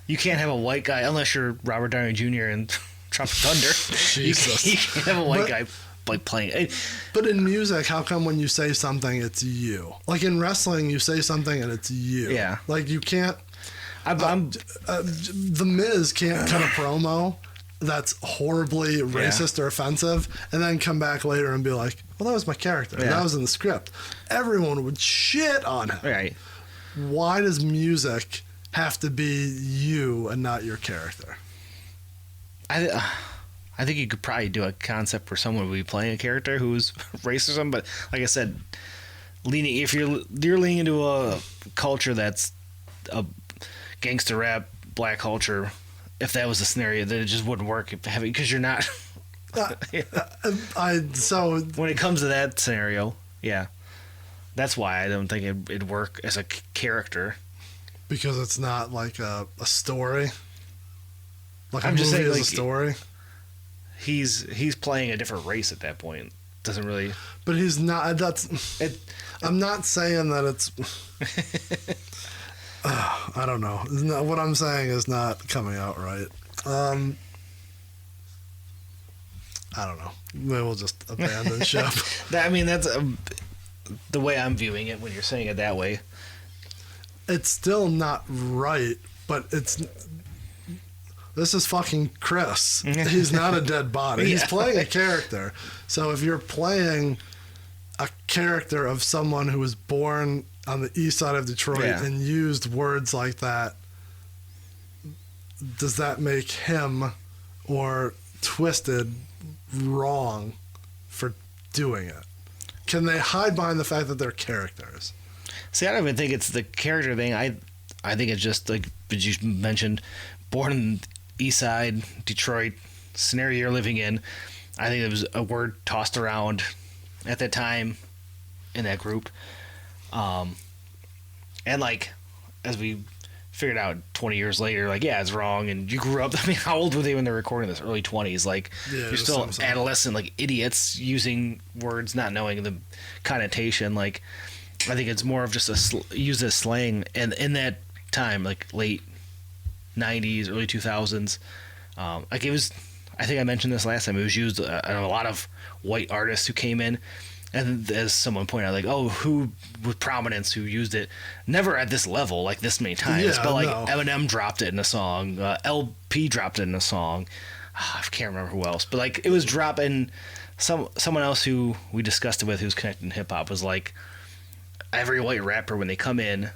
You can't have a white guy, unless you're Robert Downey Jr. in Tropic Thunder. Jesus. You can't have a white guy like playing it. But in music, how come when you say something, it's you? Like in wrestling, you say something and it's you. Yeah. Like you can't. The Miz can't cut a promo that's horribly racist or offensive, and then come back later and be like, "Well, that was my character. That was in the script." Everyone would shit on him. Right. Why does music have to be you and not your character? I think you could probably do a concept where someone would be playing a character who's racism, but like I said, if you're leaning into a culture that's a gangster rap, black culture, if that was the scenario, then it just wouldn't work because you're not. So when it comes to that scenario, that's why I don't think it'd work as a character. Because it's not like a story. Like I'm just saying, like, a story. He's playing a different race at that point. Doesn't really. But he's not. That's. I'm not saying that it's. I don't know. What I'm saying is not coming out right. I don't know. Maybe we'll just abandon ship. That's the way I'm viewing it when you're saying it that way. It's still not right, but it's. This is fucking Chris. He's not a dead body. He's playing a character. So if you're playing a character of someone who was born on the east side of Detroit and used words like that, does that make him or Twisted wrong for doing it? Can they hide behind the fact that they're characters? See, I don't even think it's the character thing. I think it's just like you mentioned, born in east side Detroit scenario you're living in. I think it was a word tossed around at that time in that group. And like, as we figured out 20 years later, like, yeah, it's wrong. And you grew up, I mean, how old were they when they were recording this? Early 20s. Like, you're still adolescent, like idiots using words, not knowing the connotation. Like, I think it's more of just used as slang. And in that time, like late 90s, early 2000s, like it was, I think I mentioned this last time, it was used on a lot of white artists who came in. And as someone pointed out, like, oh, who with prominence who used it, never at this level, like this many times, but like Eminem dropped it in a song, LP dropped it in a song, I can't remember who else, but like it was dropping. Someone else who we discussed it with, who's connected in hip hop, was like, every white rapper when they come in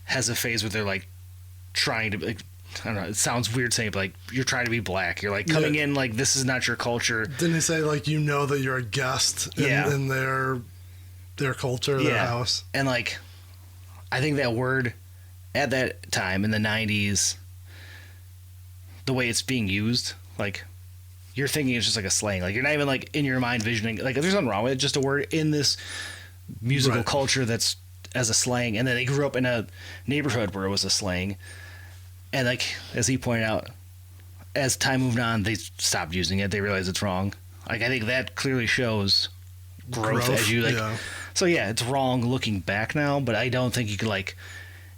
has a phase where they're like trying to, like, I don't know, it sounds weird saying it, but like, you're trying to be black. You're like coming in like, this is not your culture. Didn't he say like, you know that you're a guest in their culture, their house? And like, I think that word at that time in the 90s, the way it's being used, like, you're thinking it's just like a slang. Like, you're not even like in your mind visioning, like, there's nothing wrong with it, just a word in this musical culture that's as a slang. And then they grew up in a neighborhood where it was a slang. And like, as he pointed out, as time moved on, they stopped using it. They realized it's wrong. Like, I think that clearly shows growth as you like. Yeah. So yeah, it's wrong looking back now, but I don't think you could like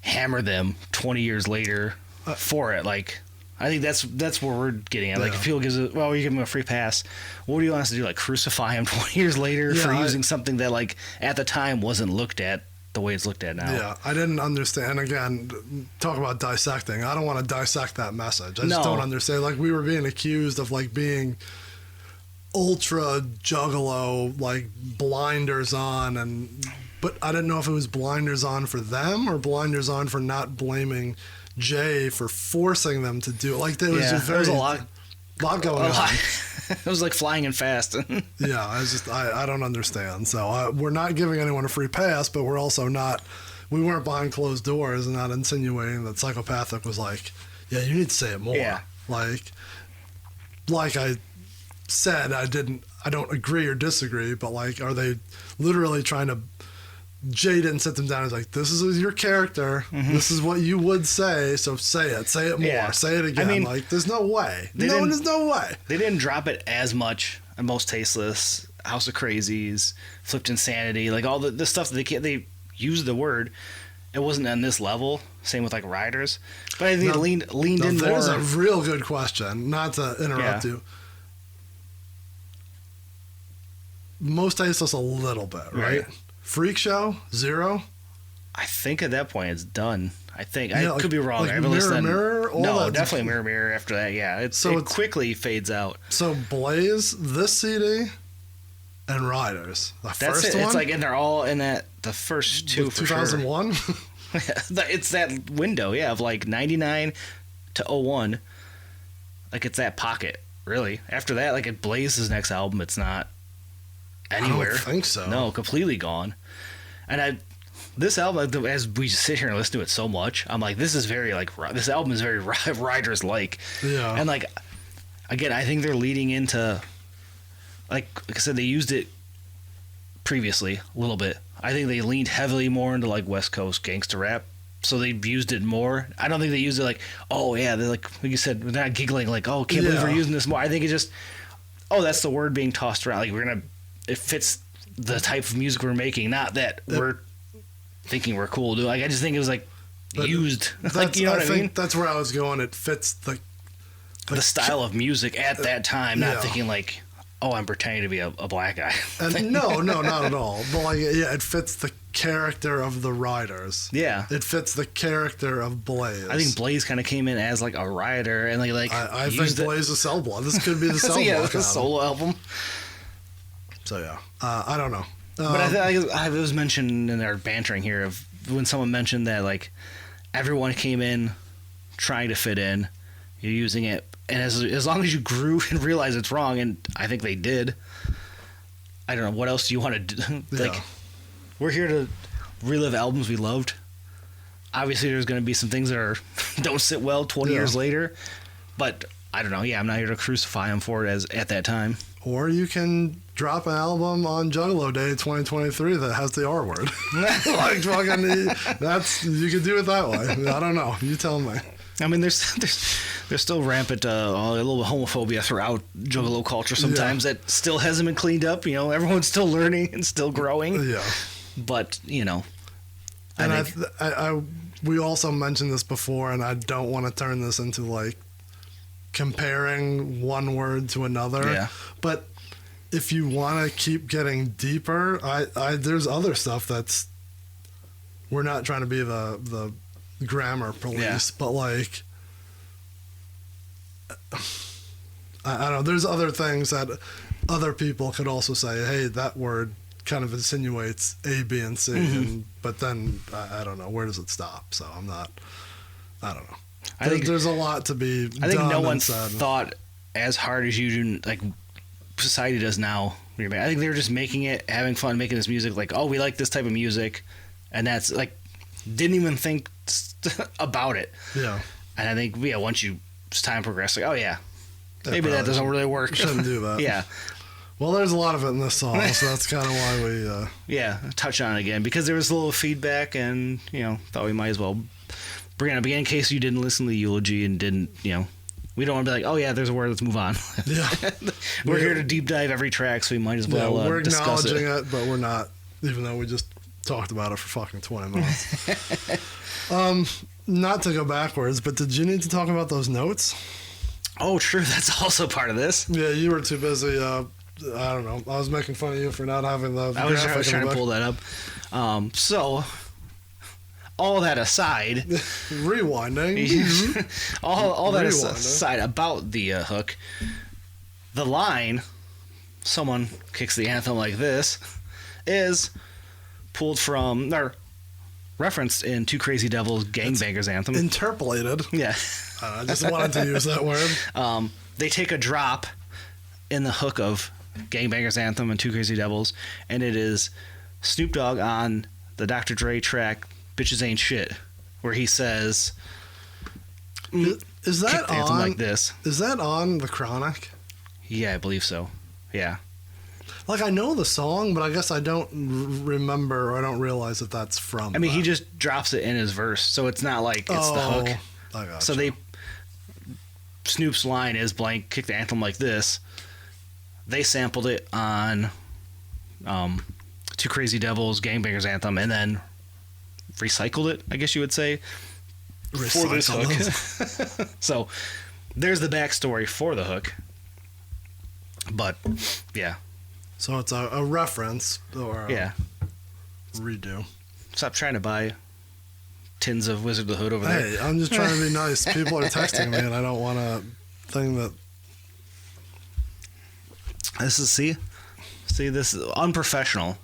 hammer them 20 years later for it. Like, I think that's where we're getting at. Like, if people gives it, well, you give them a free pass. What do you want us to do? Like, crucify him 20 years later for using something that like at the time wasn't looked at the way it's looked at now. Yeah, I didn't understand. Again, talk about dissecting. I don't want to dissect that message. I just don't understand. Like, we were being accused of like being ultra juggalo, like blinders on, but I didn't know if it was blinders on for them or blinders on for not blaming Jay for forcing them to do it. Like, there was just there was a lot going on. It was like flying and fast. Yeah, I don't understand. So we're not giving anyone a free pass, but we're also not, we weren't behind closed doors and not insinuating that Psychopathic was like, yeah, you need to say it more. Yeah. Like I said, I don't agree or disagree, but like, are they literally trying to, Jay didn't sit them down and was like, this is your character. Mm-hmm. This is what you would say. So say it more, say it again. I mean, like, there's no way. There's no way. They didn't drop it as much on Most Tasteless, House of Crazies, Flipped Insanity, like all the stuff that they used the word. It wasn't on this level. Same with like Riders, but I think it leaned in more. There's a real good question. Not to interrupt you. Most Tasteless a little bit, right? Freak Show, 0? I think at that point it's done. I think I could be wrong. Like Mirror, no, definitely Mirror. After that, yeah, it quickly fades out. So Blaze, this CD, and Riders. That's first it. one? It's like, and they're all in the first two. For 2001. Sure. It's that window, of like 99 to 01. Like, it's that pocket, really. After that, like, at Blaze's next album, it's not anywhere. I don't think so. No, completely gone. And this album, as we sit here and listen to it so much, I'm like, this is very like, this album is very Riders like. Yeah. And like, again, I think they're leading into, like I said, they used it previously a little bit. I think they leaned heavily more into like West Coast gangster rap. So they used it more. I don't think they used it like, oh yeah, they're like you said, they're not giggling like, oh, can't believe we're using this more. I think it's just, oh, that's the word being tossed around. Like, it fits the type of music we're making, not that we're thinking we're cool. Like, I just think it was like used. Like, you know what I mean? Think that's where I was going. It fits the style of music at that time. Not thinking like, oh, I'm pretending to be a black guy. And no, not at all. But like, it fits the character of the Riders. Yeah, it fits the character of Blaze. I think Blaze kind of came in as like a rioter, and like I think Blaze is Cell Block. This could be the Cell Block the solo album. So yeah, I don't know. But I was mentioned in our bantering here of when someone mentioned that like everyone came in trying to fit in, you're using it, and as long as you grew and realized it's wrong, and I think they did. I don't know what else do you want to do. Like, we're here to relive albums we loved. Obviously, there's going to be some things that don't sit well 20 years later, but I don't know. Yeah, I'm not here to crucify them for it as at that time. Or you can drop an album on Juggalo Day 2023 that has the R word. Like fucking, you can do it that way. I don't know. You tell me. I mean, there's still rampant a little homophobia throughout Juggalo culture sometimes that still hasn't been cleaned up. You know, everyone's still learning and still growing. Yeah. But, you know. We also mentioned this before, and I don't want to turn this into like comparing one word to another. Yeah. But if you want to keep getting deeper, there's other stuff that's, we're not trying to be the grammar police, but like, I don't know, there's other things that other people could also say, hey, that word kind of insinuates A, B, and C, but then I don't know, where does it stop? So I don't know. I think there's a lot to be done. I think no one thought as hard as you do, like society does now. I think they were just making it, having fun, making this music, like, oh, we like this type of music, and that's like, didn't even think about it. Yeah. And I think, once as time progressed, like, oh yeah, maybe that doesn't really work. Shouldn't do that. Yeah. Well, there's a lot of it in this song, so that's kind of why we... touch on it again, because there was a little feedback, and, thought we might as well bring it up again in case you didn't listen to the eulogy and didn't, we don't want to be like, oh yeah, there's a word, let's move on. Yeah. We're here to deep dive every track, so we might as well we're discuss acknowledging it, but we're not, even though we just talked about it for fucking 20 minutes. Not to go backwards, but did you need to talk about those notes? Oh, true, that's also part of this. Yeah, you were too busy, I don't know. I was making fun of you for not having the I was trying to pull that up. So, all that aside... Rewinding. all that aside about the hook, the line, someone kicks the anthem like this, is pulled from... or referenced in Two Crazy Devils' Gangbangers Anthem. Interpolated. Yeah. I just wanted to use that word. They take a drop in the hook of Gangbangers Anthem and Two Crazy Devils, and it is Snoop Dogg on the Dr. Dre track Bitches Ain't Shit, where he says, is that on like this? Is that on The Chronic? Yeah, I believe so. Yeah. Like, I know the song, but I guess I don't remember, or I don't realize that that's from he just drops it in his verse, so it's not like it's the hook. I gotcha. So Snoop's line is blank, kick the anthem like this. They sampled it on Two Crazy Devils, Gangbangers Anthem, and then recycled it, I guess you would say, for this hook. So there's the backstory for the hook. But, yeah. So it's a reference or a redo. Stop trying to buy tins of Wizard of the Hood over there. Hey, I'm just trying to be nice. People are texting me, and I don't want a thing that... This is, this is unprofessional.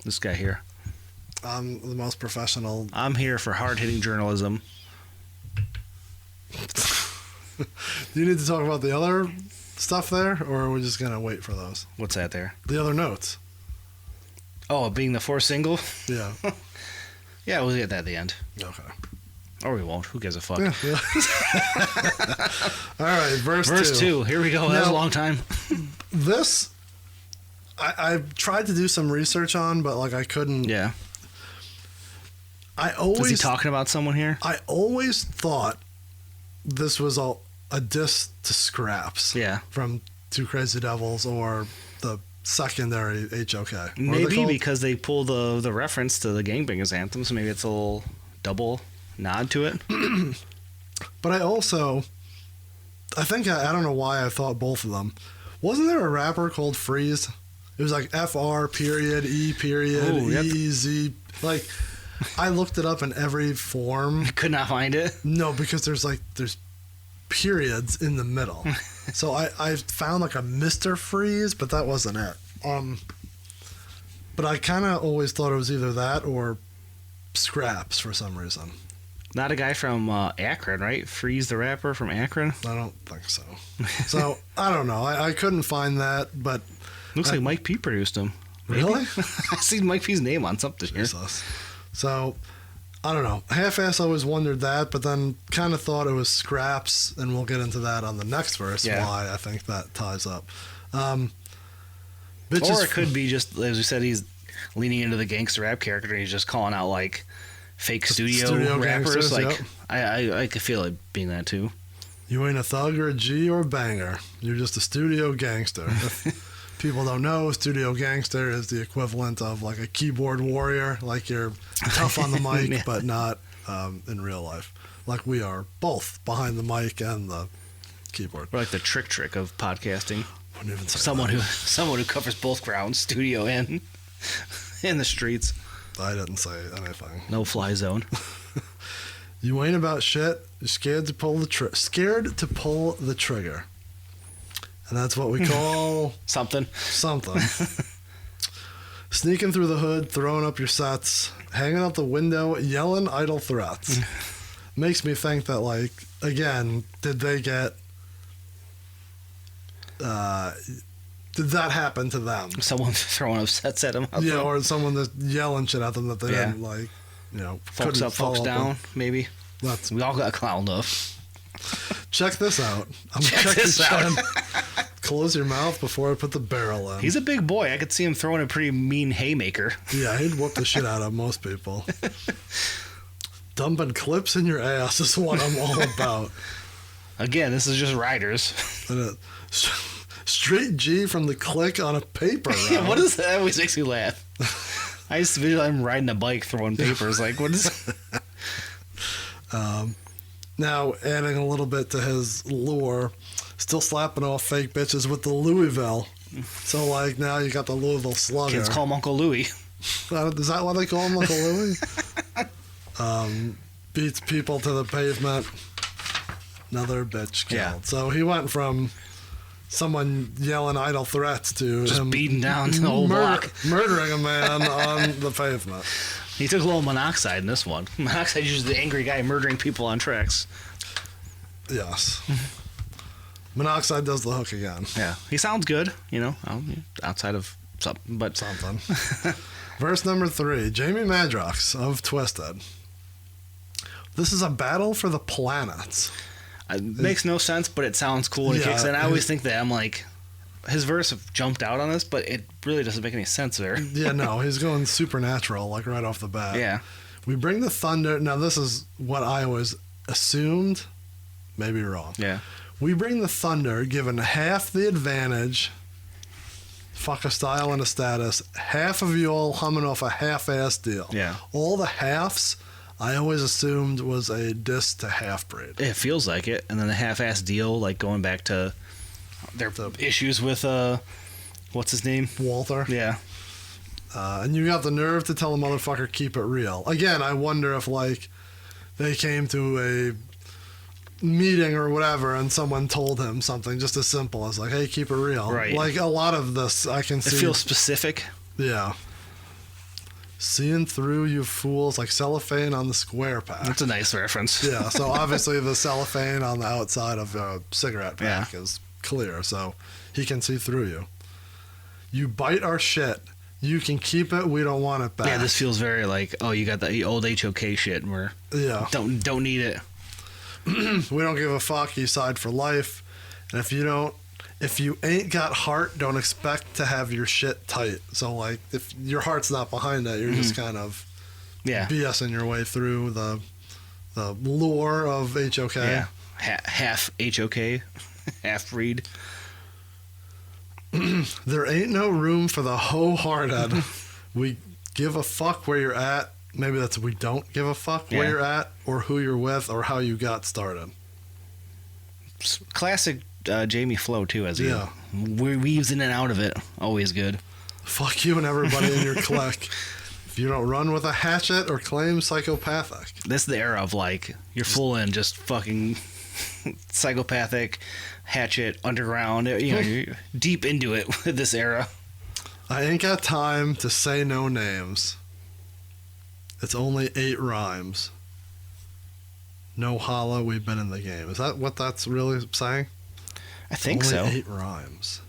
This guy here. I'm the most professional. I'm here for hard-hitting journalism. Do you need to talk about the other stuff there, or are we just going to wait for those? What's that there? The other notes. Oh, being the fourth single? Yeah. Yeah, we'll get that at the end. Okay. Or we won't. Who gives a fuck? Yeah. All right, verse 2. Here we go. That was a long time. This, I've tried to do some research on, but like I couldn't. Yeah. Is he talking about someone here? I always thought this was a diss to Scraps. Yeah. From Two Crazy Devils or the secondary HOK. Maybe because they pull the reference to the Gangbangers Anthem, so maybe it's a little double nod to it. But I think I don't know why I thought both of them. Wasn't there a rapper called Freeze? It was like FR period E period EZ. Like, I looked it up in every form. Could not find it. No, because there's periods in the middle. So I found like a Mr. Freeze, but that wasn't it. But I kind of always thought it was either that or Scraps for some reason. Not a guy from Akron, right? Freeze the rapper from Akron? I don't think so. So, I don't know. I couldn't find that, but... Looks like Mike P produced him. Really? I see Mike P's name on something here. Jesus. So, I don't know. Half-ass always wondered that, but then kind of thought it was Scraps, and we'll get into that on the next verse, why I think that ties up. Bitches Or it could be just, as we said, he's leaning into the gangster rap character and he's just calling out like fake studio rappers. gangsters, Like yep. I could feel it being that too. You ain't a thug or a G or a banger. You're just a studio gangster. If people don't know, studio gangster is the equivalent of like a keyboard warrior. Like you're tough on the mic, Yeah. but not in real life. Like we are both behind the mic and the keyboard. We're like the trick of podcasting. Wouldn't even say Someone that. who covers both grounds, studio and in the streets. I didn't say anything. No fly zone. You ain't about shit. You're scared to pull the trigger, and that's what we call Something. something. Sneaking through the hood, throwing up your sets, hanging out the window, yelling idle threats. Makes me think that, like, again, did that happen to them? Someone throwing up sets at him. Yeah, or someone that's yelling shit at them that they Yeah. didn't like. You know, Folks couldn't up, folks follow down, maybe. That's We all got clowned up. check this out. Check this out. Close your mouth before I put the barrel in. He's a big boy. I could see him throwing a pretty mean haymaker. Yeah, he'd whoop the shit out of most people. Dumping clips in your ass is what I'm all about. Again, this is just riders. And straight G from the click on a paper round. Yeah, what is that? That always makes me laugh. I used to visualize him riding a bike throwing papers. Like, what is... Now, adding a little bit to his lure, still slapping off fake bitches with the Louisville. So, like, now you got the Louisville Slugger. Kids call him Uncle Louie. Is that why they call him Uncle Louie? Beats people to the pavement. Another bitch killed. Yeah. So he went from someone yelling idle threats to Just him beating down the whole block. murdering a man on the pavement. He took a little Monoxide in this one. Monoxide is usually the angry guy murdering people on tracks. Yes. Monoxide does the hook again. Yeah. He sounds good, you know, outside of something. But Something. Verse number 3, Jamie Madrox of Twisted. This is a battle for the planets. it makes no sense, but it sounds cool when it Yeah, kicks in. I always think that. I'm like, his verse jumped out on this, but it really doesn't make any sense there. Yeah, no, he's going supernatural, like right off the bat. Yeah. We bring the thunder. Now, this is what I always assumed, maybe wrong. Yeah. We bring the thunder, given half the advantage, fuck a style and a status, half of you all humming off a half-ass deal. Yeah. All the halves, I always assumed was a diss to Half-Breed. It feels like it. And then the half-ass deal, like going back to their issues with, what's his name? Walter. Yeah. And you got the nerve to tell a motherfucker, keep it real. Again, I wonder if, like, they came to a meeting or whatever and someone told him something just as simple as, like, hey, keep it real. Right. Like, a lot of this I can see. It feels specific. Yeah. Seeing through you fools like cellophane on the square pack. That's a nice reference. Yeah, so obviously the cellophane on the outside of a cigarette pack is clear, so he can see through you. You bite our shit. You can keep it. We don't want it back. Yeah, this feels very like, oh, you got the old HOK shit, and we're don't need it. We don't give a fuck. You side for life, and if you ain't got heart, don't expect to have your shit tight. So, like, if your heart's not behind that, you're just kind of BSing your way through the lure of HOK. Yeah, half HOK, half read. There ain't no room for the wholehearted. We give a fuck where you're at. Maybe that's we don't give a fuck where you're at or who you're with or how you got started. Classic Jamie flow, too, as he weaves in and out of it. Always good. Fuck you and everybody in your clique. If you don't run with a hatchet or claim psychopathic. This is the era of, like, you're full in just fucking psychopathic, hatchet, underground. You know, you're deep into it with this era. I ain't got time to say no names. It's only 8 rhymes. No holla, we've been in the game. Is that what that's really saying? I think only so. 8 rhymes.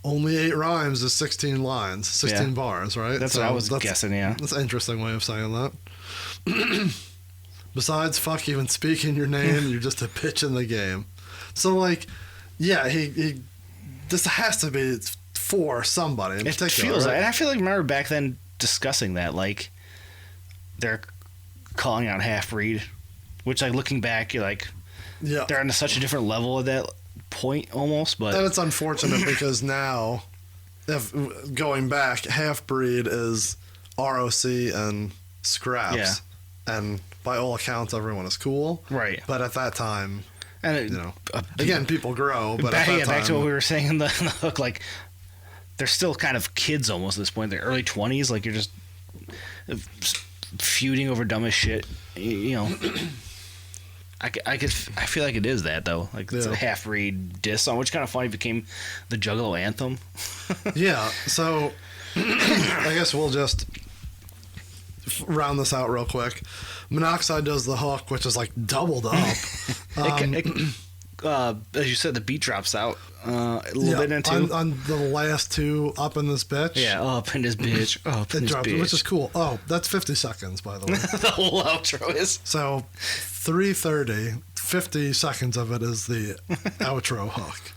Only 8 rhymes is 16 lines, 16 bars, right? That's what I was guessing, yeah. That's an interesting way of saying that. Besides, fuck even speaking your name, you're just a bitch in the game. So, like, Yeah, he this has to be for somebody in It particular. feels right? like, and I feel like I remember back then discussing that, like they're calling out Half-Breed, which like looking back, you're like Yeah. they're on such a different level at that point almost. But And it's unfortunate because now, if going back, Half-Breed is ROC and Scraps. Yeah. And by all accounts, everyone is cool. right, But at that time, and it, you know, again, people grow. But back, at that time, back to what we were saying in the hook, like they're still kind of kids almost at this point. They're early 20s, like you're just feuding over dumbest shit. You know, I feel like it is that though. Like it's Yeah. a Half-Breed diss song, which kind of funny became the Juggalo Anthem. yeah. So I guess we'll just round this out real quick. Monoxide does the hook, which is like doubled up. As you said, the beat drops out a little bit into. on the last two, up in this bitch. Yeah, up in this bitch, up in It this drops, bitch. which is cool. Oh, that's 50 seconds, by the way. The whole outro is. So 3:30, 50 seconds of it is the outro hook.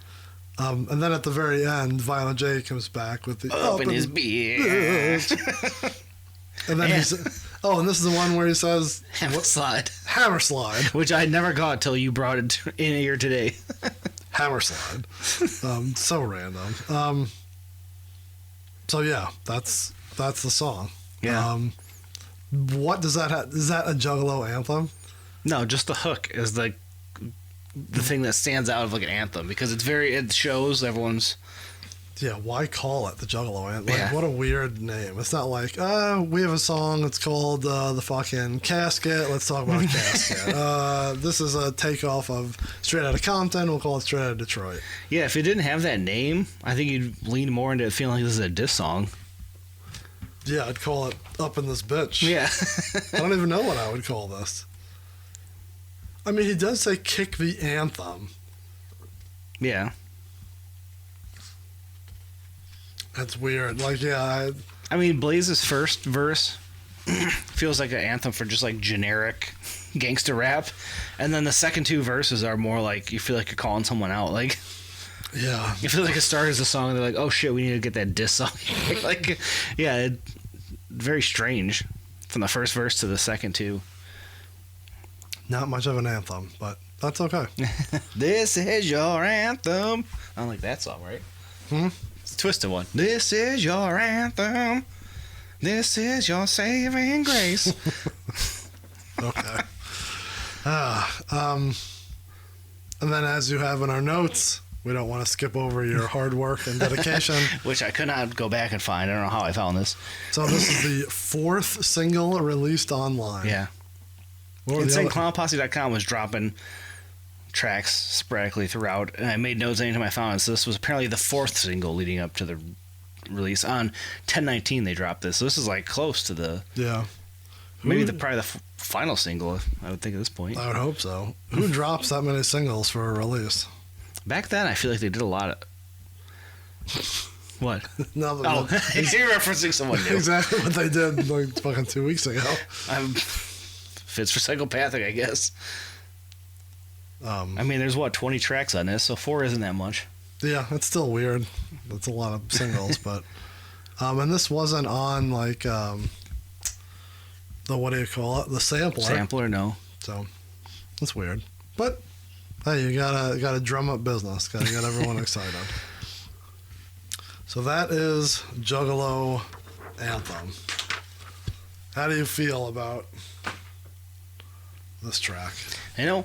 And then at the very end, Violent J comes back with the Up in his bitch. And then he's, and this is the one where he says Hammer slide. hammer slide. Which I never got till you brought it in here today. Hammer slide. So random. So yeah, that's the song. Yeah. What does that have? Is that a Juggalo anthem? No, just the hook is the thing that stands out of like an anthem because it shows everyone's. Yeah, why call it the Juggalo anthem? Like, Yeah. what a weird name. It's not like, we have a song, it's called the fucking Casket, let's talk about Casket. This is a takeoff of Straight Outta Compton, we'll call it Straight Outta Detroit. Yeah, if it didn't have that name, I think you'd lean more into it feeling like this is a diss song. Yeah, I'd call it Up in This Bitch. Yeah. I don't even know what I would call this. I mean, he does say kick the anthem. Yeah. That's weird. Like, yeah, I mean, Blaze's first verse feels like an anthem for just like generic gangster rap. And then the second two verses are more like you feel like you're calling someone out. Like, yeah. you feel like it starts the song and they're like, oh shit, we need to get that diss song. Like, yeah, very strange from the first verse to the second two. Not much of an anthem, but that's okay. This is your anthem. I don't like that song, right? It's a twisted one. This is your anthem. This is your saving grace. Okay. And then as you have in our notes, we don't want to skip over your hard work and dedication. Which I could not go back and find. I don't know how I found this. So this is the fourth single released online. Yeah. What were the other- InsaneClownPosse.com was dropping tracks sporadically throughout, and I made notes anytime I found it. So this was apparently the fourth single leading up to the release. On 10/19 they dropped this. So this is like close to the Yeah. maybe probably the final single, I would think at this point. I would hope so. Who drops that many singles for a release? Back then, I feel like they did a lot of. What? No, Oh, you're referencing someone new. exactly what they did like fucking 2 weeks ago. Fits for psychopathic, I guess. I mean, there's 20 tracks on this, so 4 isn't that much. Yeah, it's still weird. That's a lot of singles, but and this wasn't on like the what do you call it? The sampler. Sampler, no. So it's weird. But hey, you gotta drum up business, gotta get everyone excited. So that is Juggalo Anthem. How do you feel about this track? You know,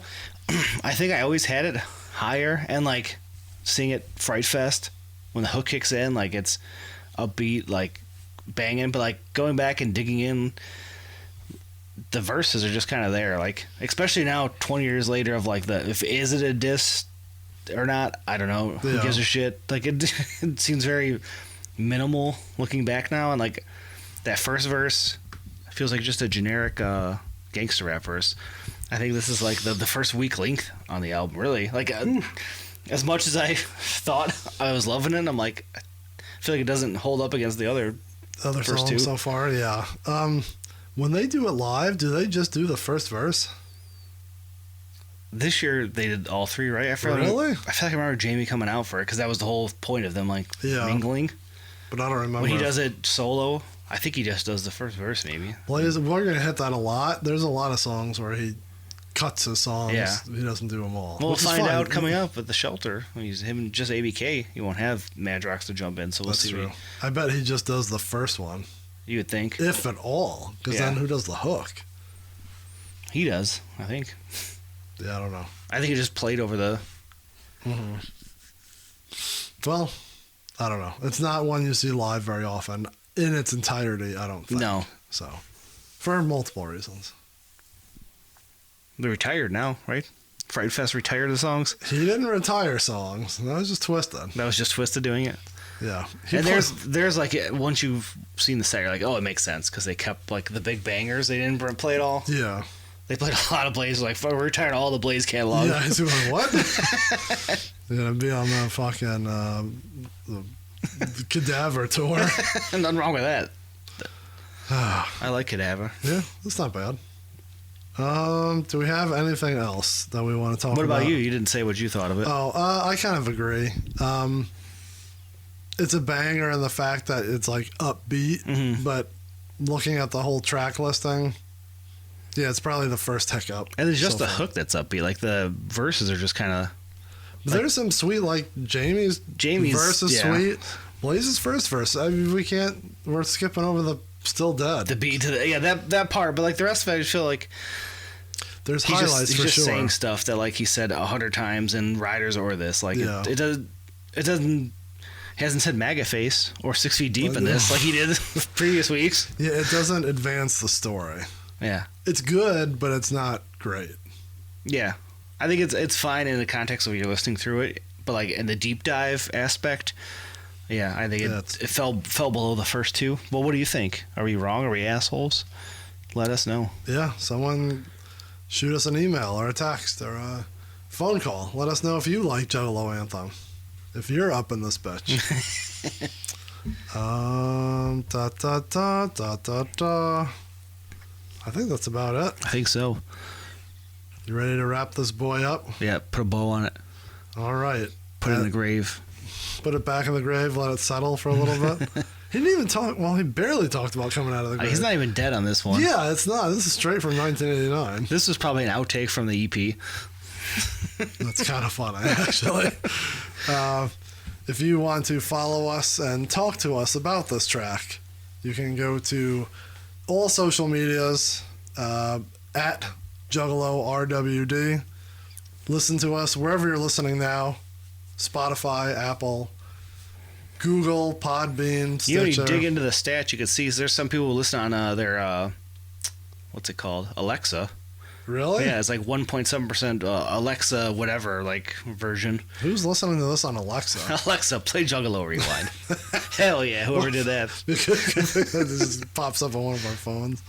I think I always had it higher, and like seeing it Fright Fest when the hook kicks in, like it's upbeat, like banging, but like going back and digging in, the verses are just kind of there, like especially now 20 years later of like is it a diss or not, I don't know. Who Yeah. gives a shit? Like it seems very minimal looking back now, and like that first verse feels like just a generic gangster rap verse. I think this is like the first weak link on the album, really. Like as much as I thought I was loving it, I'm like, I feel like it doesn't hold up against the other Other first songs two. so far, yeah. When they do it live, do they just do the first verse? This year they did all three, right? I feel Really? I feel like I remember Jamie coming out for it because that was the whole point of them mingling. But I don't remember. When he does it solo, I think he just does the first verse, maybe. Blaze, we're gonna hit that a lot. There's a lot of songs where he cuts his songs. Yeah. He doesn't do them all. We'll which is find fine. out coming up at the shelter. When he's him just ABK. He won't have Madrox to jump in, so we'll That's see. true. I bet he just does the first one, You would think if at all. Because then who does the hook? he does. I think. Yeah, I don't know. I think he just played over the. Well, I don't know. It's not one you see live very often in its entirety. I don't think. No. So, for multiple reasons. They're retired now, right? Fright Fest retired the songs. He didn't retire songs. That was just Twisted. That was just Twisted doing it. Yeah. And there's like once you've seen the set, you're like, oh, it makes sense because they kept like the big bangers. They didn't play it all. Yeah. They played a lot of Blaze. Like, we're retired all the Blaze catalog. Yeah, he's doing what? Yeah, be on the fucking the Cadaver tour. Nothing wrong with that. I like Cadaver. Yeah, that's not bad. Do we have anything else that we want to talk about? What about you? You didn't say what you thought of it. Oh, I kind of agree. It's a banger in the fact that it's like upbeat, but looking at the whole track listing, yeah, it's probably the first hiccup. And it's just so the far. hook that's upbeat. Like the verses are just kind of. But there's some sweet, like Jamie's verse is sweet. Blaze's first verse. I mean, we're skipping over the Still Dead. The beat to the that part, but like the rest of it, I just feel like there's he's highlights he's for just sure. saying stuff that like he said 100 times in Riders or this. Like it doesn't. He hasn't said MAGA face or 6 feet deep in this like he did previous weeks. Yeah, it doesn't advance the story. Yeah. It's good, but it's not great. Yeah. I think it's fine in the context of you're listening through it, but like in the deep dive aspect, yeah, I think it fell below the first two. Well, what do you think? Are we wrong? Are we assholes? Let us know. Yeah, someone shoot us an email or a text or a phone call. Let us know if you like Juggalo Anthem. If you're up in this bitch. I think that's about it. I think so. You ready to wrap this boy up? Yeah, put a bow on it. All right. Put it in the grave. Put it back in the grave, let it settle for a little bit. He didn't even talk, well, he barely talked about coming out of the grave. He's not even dead on this one. Yeah, it's not. This is straight from 1989. This was probably an outtake from the EP. That's kind of funny, actually. If you want to follow us and talk to us about this track, you can go to all social medias at Juggalo RWD. Listen to us wherever you're listening now. Spotify, Apple, Google, Podbean, Stitcher. You dig into the stats, you can see there's some people who listen on their, what's it called? Alexa. Really? Yeah, it's like 1.7% Alexa whatever like version. Who's listening to this on Alexa? Alexa, play Juggalo Rewind. Hell yeah, whoever did that. It just pops up on one of our phones.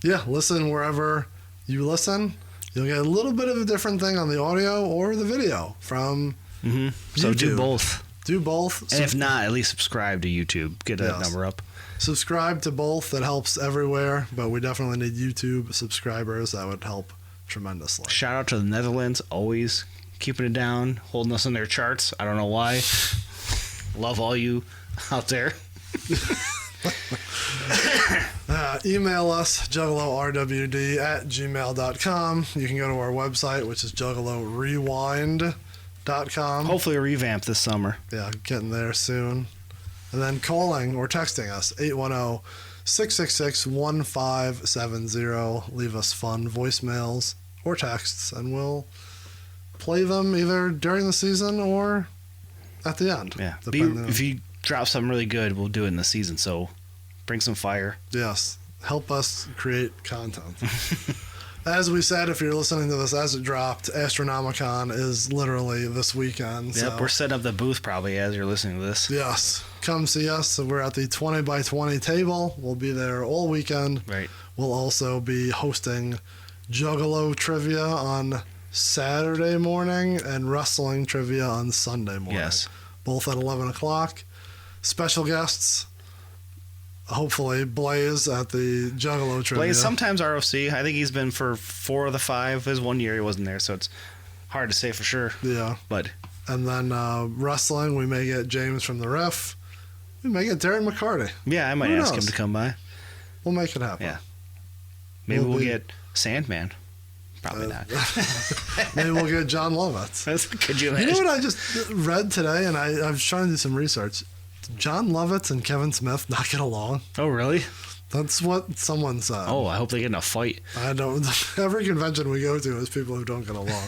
Yeah, listen wherever you listen. You'll get a little bit of a different thing on the audio or the video from So YouTube. do both. Do both. And if not, at least subscribe to YouTube. Get that number up. Subscribe to both. That helps everywhere, but we definitely need YouTube subscribers. That would help tremendously. Shout out to the Netherlands, always keeping it down, holding us in their charts. I don't know why. Love all you out there. Email us, juggalorwd@gmail.com. You can go to our website, which is juggalorewind.com. Hopefully a revamp this summer. Yeah, getting there soon. And then calling or texting us, 810-666-1570. Leave us fun voicemails or texts, and we'll play them either during the season or at the end. Yeah. Depending If you drop something really good, we'll do it in the season. So bring some fire. Yes. Help us create content. As we said, if you're listening to this as it dropped, Astronomicon is literally this weekend. Yep, so. we're setting up the booth probably as you're listening to this. Yes. Come see us. So we're at the 20 by 20 table. We'll be there all weekend. Right. We'll also be hosting Juggalo trivia on Saturday morning and wrestling trivia on Sunday morning. Yes. Both at 11 o'clock. Special guests. hopefully Blaze at the Juggalo trivia. Blaze, sometimes ROC. I think he's been for 4 of the 5. His 1 year he wasn't there, so it's hard to say for sure. Yeah. But And then wrestling, we may get James from the Ref. We may get Darren McCarty. yeah, I might Who ask knows? him to come by. We'll make it happen. Yeah. Maybe we'll be- get Sandman. Probably not. Maybe we'll get John Lovitz. Could you You imagine? know what I just read today, and I was trying to do some research. John Lovitz and Kevin Smith not get along. Oh, really? That's what someone said. Oh, I hope they get in a fight. I don't. Every convention we go to is people who don't get along.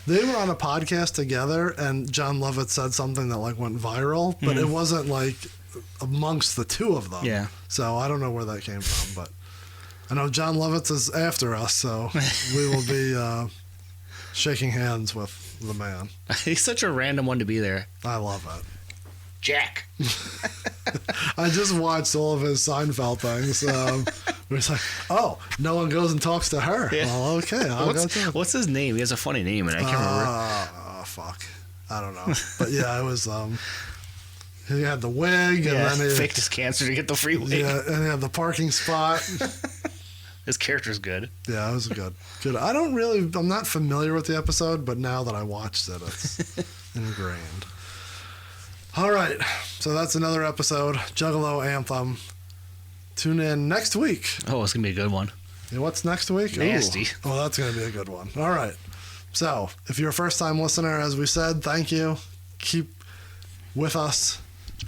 They were on a podcast together, and John Lovitz said something that like went viral, but it wasn't like amongst the two of them. Yeah. So I don't know where that came from, but I know John Lovitz is after us, so we will be shaking hands with the man. He's such a random one to be there. I love it. Jack. I just watched all of his Seinfeld things. Where it's like, oh, no one goes and talks to her. Yeah. Well, okay, I'll go too. What's his name? He has a funny name, and I can't remember. Oh, fuck. I don't know. But yeah, it was, he had the wig, Yeah, and then he faked his cancer to get the free wig. yeah, and he had the parking spot. His character's good. Yeah, it was good. Good. I'm not familiar with the episode, but now that I watched it, it's ingrained. All right, so that's another episode, Juggalo Anthem. Tune in next week. Oh, it's gonna be a good one. And what's next week? Nasty. Ooh. Oh, that's going to be a good one. All right. So, if you're a first-time listener, as we said, thank you. Keep with us.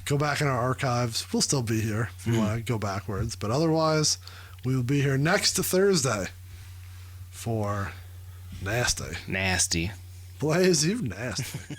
Go back in our archives. We'll still be here if you want to go backwards. But otherwise, we will be here next Thursday for Nasty. Nasty. Blaze, you nasty.